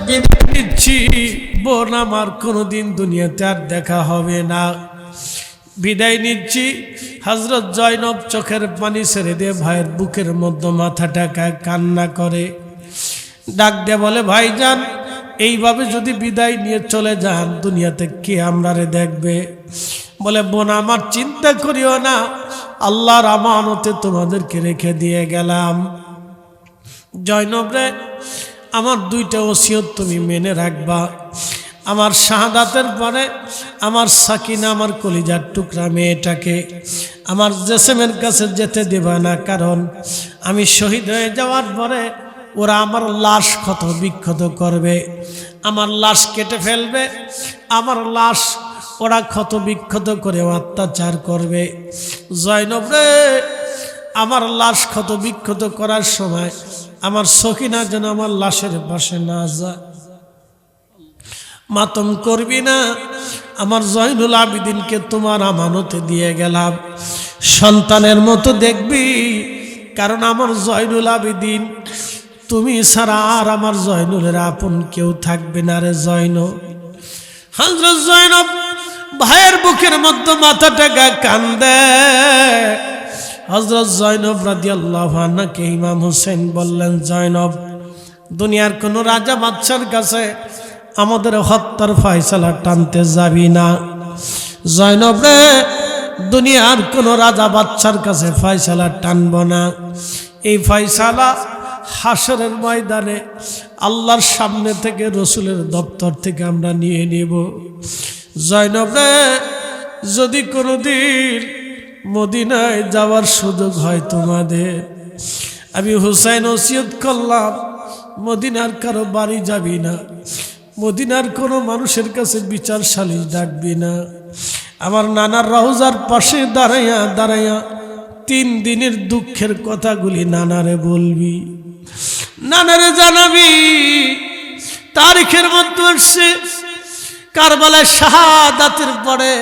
বিদায় দিচ্ছি, বোন আমার কোনোদিন দুনিয়াতে আর দেখা হবে না, বিদায় নিচ্ছি। হযরত জয়নব চোখের পানি ছেড়ে দিয়ে ভাইয়ের বুকের মধ্যে মাথাটাকে কান্না করে, ডাক দিয়ে বলে, ভাইজান এইভাবে যদি বিদায় নিয়ে চলে যান দুনিয়াতে কে আমরারে দেখবে? বলে, বোন আমার চিন্তা করিও না, আল্লাহর আমানতে তোমাদেরকে রেখে দিয়ে গেলাম। জয়নব রে, আমার দুইটা ওসিয়ত তুমি মেনে রাখবা। আমার শাহাদাতের পরে আমার সাকিনা, আমার কলিজার টুকরা মেয়েটাকে আমার জেসেমের কাছে যেতে দেবা না, কারণ আমি শহীদ হয়ে যাওয়ার পরে ওরা আমার লাশ ক্ষত বিক্ষত করবে, আমার লাশ কেটে ফেলবে, আমার লাশ ওরা ক্ষত বিক্ষত করে অত্যাচার করবে। জয়নব রে, আমার লাশ ক্ষত বিক্ষত করার সময় আমার সখিনা যেন আমার লাশের পাশে না যায়। মাতম করবি না, আমার জয়নুল আবিদিনকে তোমার আমানতে দিয়ে গেলাম, সন্তানের মতো দেখবি, কারণ আমার জয়নুল আবিদিন তুমি ছাড়া আর আমার জয়নুলের আপন কেউ থাকবে না রে জয়নব। হযরত জয়নব ভাইয়ের বুকের মধ্যে মাথাটাকে কান্দে। হযরত জয়নব রাদিয়াল্লাহু আনহাকে ইমাম হোসেন বললেন, জয়নব, দুনিয়ার কোন রাজা বাদশার কাছে আমাদের হত্যার ফয়সালা টানতে যাবি না। জয়নব রে, দুনিয়ার কোন রাজা বাদশার কাছে ফয়সালা টানব না, এই ফয়সালা হাসরের ময়দানে আল্লাহর সামনে থেকে, রসুলের দপ্তর থেকে আমরা নিয়ে নিব। জয়নব রে, যদি কোনোদিন মদিনায় যাওয়ার সুযোগ হয় তোমাদের, আমি হুসাইন ওসিয়ত করলাম, মদিনার কারো বাড়ি যাবি না, মদিনার কোনো মানুষের কাছে বিচার সালিশ ডাকবি না, আমার নানার রওজার পাশে দাঁড়াইয়া দাঁড়াইয়া 3 দিনের দুঃখের কথাগুলি নানারে বলবি, নানারে জানাবি। তারিখের মধ্যে আসছে কারবালায় শাহাদাতের পরে,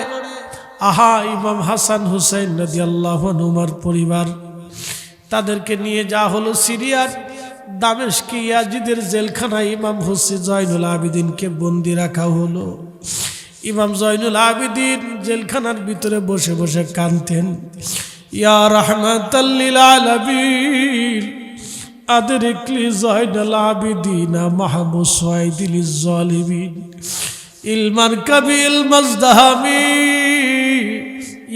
আহা, ইমাম হাসান হুসাইন রাদিয়াল্লাহু আনহুমার পরিবার, তাদেরকে নিয়ে যা হলো সিরিয়ার দামেশকে ইয়াজিদের জেলখানায় ইমাম হুসাইন জয়নুল আবিদিনকে বন্দি রাখা হলো। ইমাম জয়নুল আবিদিন জেলখানার ভিতরে বসে বসে কাঁদতেন, ইয়া রাহমাতাল লিল আলামিন আদরিকলি জয়নুল আবিদিন মাহবুস সাইদিল জালিমিন ইলমান কাবিল মাজদাহামি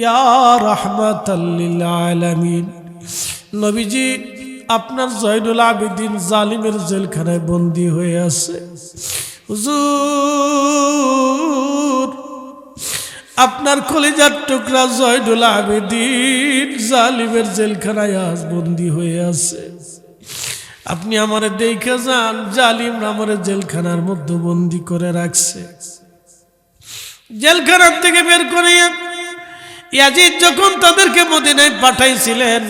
ইয়া রাহমাতাল লিল আলামিন। নবীজি, আপনার জয়নুল আবিদিন জালিমের জেলখানায় বন্দী হয়ে আছে। হুজুর, আপনার কলিজার টুকরা জয়নুল আবিদিন জালিমের জেলখানায় আজ বন্দী হয়ে আছে, আপনি আমারে দেখে যান, জালিমরা আমারে জেলখানার মধ্যে বন্দী করে রাখছে। জেলখানার থেকে বের করে ইয়াজিদ যখন তাদেরকে মদিনায় পাঠাইছিলেন,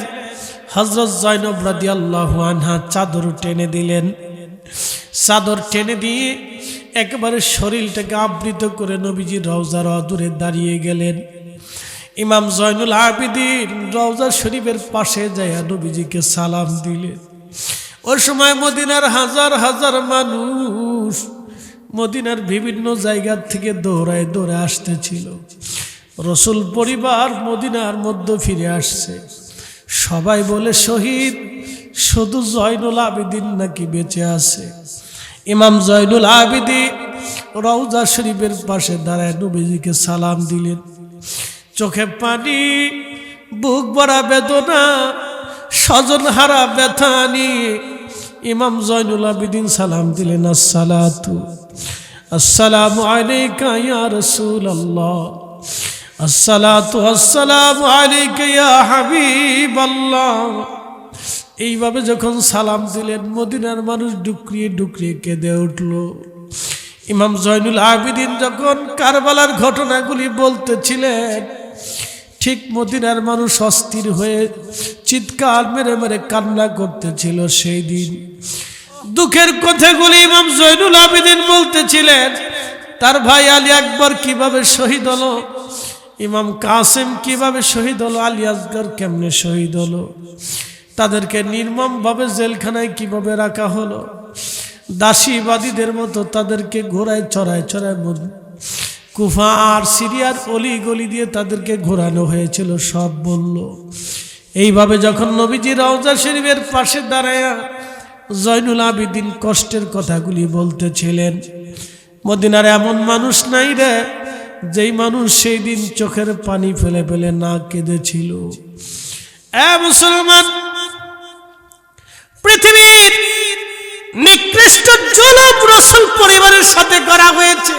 হযরত জয়নব রাদিয়াল্লাহু আনহা চাদর টেনে দিলেন, চাদর টেনে দিয়ে একেবারে শরীরটাকে আবৃত করে নবীজি রওজার অদূরে দাঁড়িয়ে গেলেন। ইমাম জয়নুল আবিদিন রওজা শরীফের পাশে যায় নবীজিকে সালাম দিলেন। ওই সময় মদিনার হাজার হাজার মানুষ মদিনার বিভিন্ন জায়গা থেকে দৌড়ায় দৌড়ে আসতেছিল। রসুল পরিবার মদিনার মধ্যে ফিরে আসছে। সবাই বলে শহীদ, শুধু জয়নুল আবিদিন নাকি বেঁচে আছে। ইমাম জয়নুল আবিদিন রওজা শরীফের পাশে দাঁড়ায় নবীজিকে সালাম দিলেন। চোখে পানি, বুক ভরা বেদনা, স্বজন হারা ব্যথা নিয়ে ইমাম জয়নুল আবিদিন সালাম দিলেন, আসসালামু আলাইকা ইয়া রাসূলুল্লাহ, আসসালামু আলাইকা ইয়া হাবিবাল্লাহ। এইভাবে যখন সালাম দিলেন, মদিনার মানুষ ডুকরিয়ে ডুকরিয়ে কেঁদে উঠল। ইমাম জয়নুল আবিদিন যখন কারবালার ঘটনাগুলি বলতেছিলেন, ঠিক মদিনার মানুষ অস্থির হয়ে চিৎকার মেরে মেরে কান্না করতেছিল। সেই দিন দুঃখের কথাগুলি ইমাম জয়নুল আবেদিন বলতেছিলেন। তার ভাই আলী আকবর কিভাবে শহীদ হলো, ইমাম কাসেম কিভাবে শহীদ হলো, আলী আসগর কেমনে শহীদ হলো, তাদেরকে নির্মমভাবে জেলখানায় কিভাবে রাখা হলো, দাসীবাদীদের মতো তাদেরকে ঘোড়ায় চড়ায় চড়ায় কুফা আর সিরিয়ার অলি গলি দিয়ে তাদেরকে ঘোরানো হয়েছিল, সব বলল। এইভাবে যখন নবীজি রওজা শরীফের পাশে দাঁড়ায় জয়নুল আবেদিন কষ্টের কথাগুলি বলতেছিলেন। মদিনার এমন মানুষ নাই রে যেই মানুষ সেই দিন চোখের পানি ফেলে ফেলে না কেঁদেছিল। মুসলমান, পৃথিবীর নিকৃষ্ট জুলুম রাসূল পরিবারের সাথে করা হয়েছে,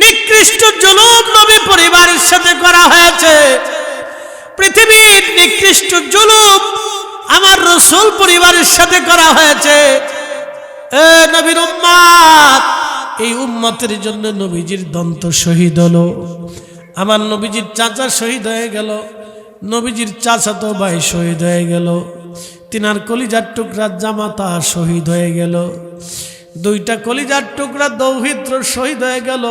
নিকৃষ্ট জুলুম নবী পরিবারের সাথে করা হয়েছে। পৃথিবীর নিকৃষ্ট জুলুম আমার রাসূল পরিবারের সাথে করা হয়েছে। এ নবীর উম্মত, এই উম্মতের জন্য নবীজির দন্ত শহীদ হলো। আমার নবীজির চাচা শহীদ হয়ে গেল, নবীজির চাচাতো ভাই শহীদ হয়ে গেল, তিনার কলিজার টুকরা জামাতা শহীদ হয়ে গেল, দুইটা কলিজার টুকরা দৌহিত্র শহীদ হয়ে গেল।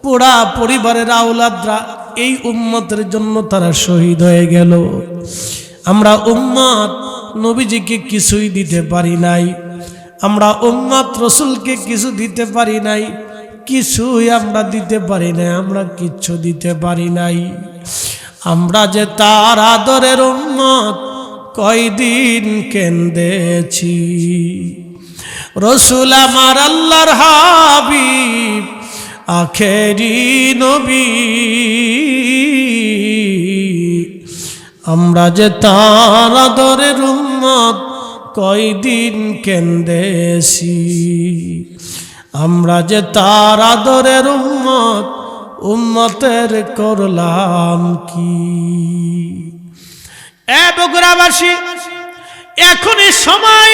পুরা পরিবারের আওলাদরা এই উম্মতের জন্য তারা শহীদ হয়ে গেল। আমরা উম্মত নবীজিকে কিছুই দিতে পারি নাই, আমরা উম্মত রাসূলকে কিছু দিতে পারি নাই, কিছুই আমরা দিতে পারি নাই, আমরা কিচ্ছু দিতে পারি নাই। আমরা যে তার আদরের উম্মত, কয়দিন কেঁদেছি। রাসূল আমার আল্লাহর হাবিব, আখেরি নবী, আমরা যে তার আদরের উম্মত, কয়দিন কেঁদেছি। আমরা যে তার আদরের উম্মত, উম্মতের করলাম কি। বগুড়াবাসী, এখন এই সময়,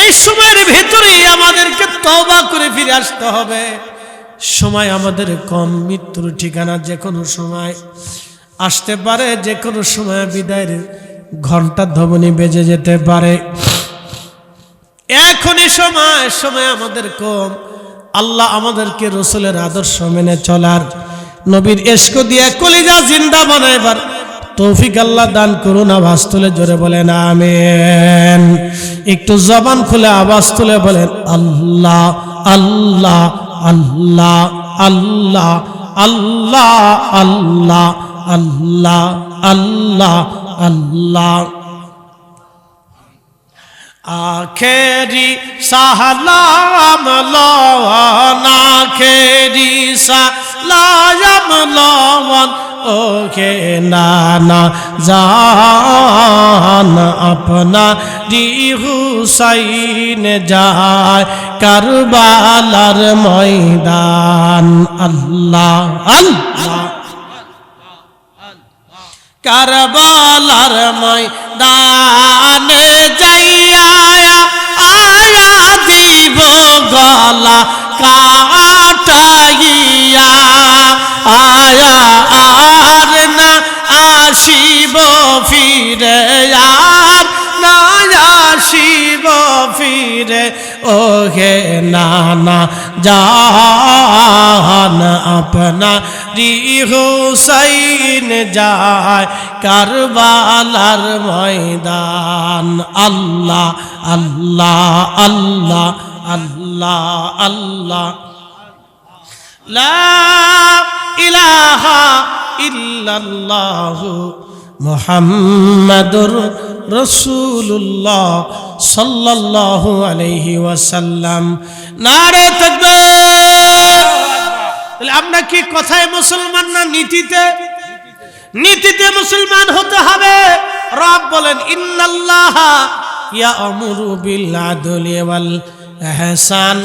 এই সময়ের ভিতরে আমাদেরকে তওবা করে ফিরে আসতে হবে। সময় আমাদের কম, মৃত্যুর ঠিকানা যে কোনো সময় আসতে পারে, যে কোনো সময় বিদায়ের ঘন্টা ধ্বনি বেজে যেতে পারে। এখনই সময় আমাদের কম। আল্লাহ আমাদেরকে রাসূলের আদর্শ মেনে চলার, নবীর ইশক দিয়ে কলিজা জিন্দা বানাইবার তৌফিক আল্লাহ দান করুন। আওয়াজ তুলে জোরে বলেন আমিন। একটু জবান খুলে আওয়াজ তুলে বলেন আল্লাহ আল্লাহ আল্লাহ আল্লাহ আল্লাহ আল্লাহ আল্লাহ আল্লাহ আল্লাহ। আখেরি সালাম লওয়ান, আখেরি সালাম লওয়ান, ওকে নানা জান আপনা রি হুসাইন যায় কারবালার ময়দান। আল্লাহ আল্লাহ, কারবালার ময়দানে যাইয়া আয়া দিব গলা কাটাইয়া, আয়া আর না আসিব ফিরে, আর না আসিব ফিরে, ওহে নানা জান আপনা রি হুসাইন যায় কারবালার ময়দান। আল্লাহ আল্লাহ আল্লাহ আল্লাহ আল্লাহ, লা ইলাহা ইল্লাল্লাহু মুহাম্মাদুর রাসূলুল্লাহ সাল্লাল্লাহু আলাইহি ওয়াসাল্লাম। নারে তাকবীর। তাহলে আমরা কি কথায় মুসলমান না নীতিতে? নীতিতে মুসলমান হতে হবে। রব বলেন ইন্নাল্লাহা ইয়া'মুরু বিল আদলি ওয়াল ইহসান,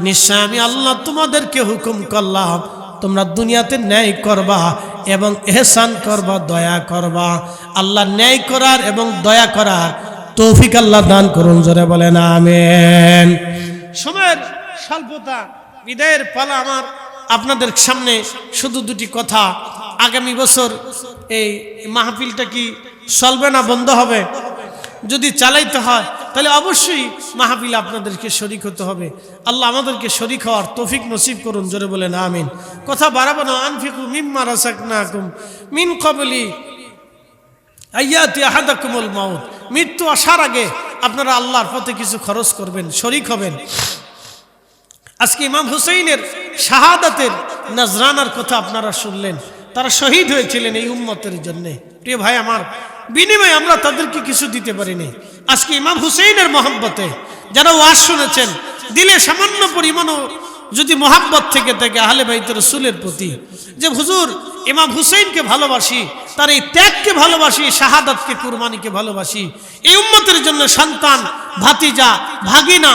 নিশ্চয় আমি আল্লাহ তোমাদেরকে হুকুম করলাম তোমরা দুনিয়াতে ন্যায় করবা এবং ইহসান করবা, দয়া করবা। আল্লাহ ন্যায় করার এবং দয়া করার তৌফিক আল্লাহ দান করুন, জোরে বলেন আমিন। সময়ের স্বল্পতা, বিদায়ের পালা আমার। আপনাদের সামনে শুধু দুটি কথা আগামী বছর এই মাহফিলটা কি চলবে না বন্ধ হবে? যদি চালাইতে হয় তাহলে অবশ্যই মাহফিলে আপনাদেরকে শরীক হতে হবে। আল্লাহ আমাদেরকে শরীক হওয়ার তৌফিক নসিব করুন, জোরে বলেন আমিন। কথা বাড়াবো না। আনফিকু মিম্মা রাযাকনাকুম মিন ক্বাবলি আইয়াতি আহাদাকুমুল মাউত, মৃত্যু আসার আগে আপনারা আল্লাহর পথে কিছু খরচ করবেন, শরীক হবেন। আজকে ইমাম হুসাইনের শাহাদাতের নজরানার কথা আপনারা শুনলেন। তারা শহীদ হয়েছিলেন এই উম্মতের জন্য। প্রিয় ভাই আমার, বিনিময়ে আমরা তাদেরকে কিছু দিতে পারিনি। আজকে ইমাম হুসাইনের মহব্বতে যারা ওয়াজ শুনেছেন, দিলে সামান্য পরিমাণও যদি মহাব্বত থেকে থাকে আহলে বাইত রাসূলের প্রতি, যে হুজুর ইমাম হুসাইনকে ভালোবাসি, তার এই ত্যাগকে ভালোবাসি, শাহাদাতকে, কুরবানিকে ভালোবাসি, এই উম্মতের জন্য সন্তান, ভাতিজা, ভাগিনা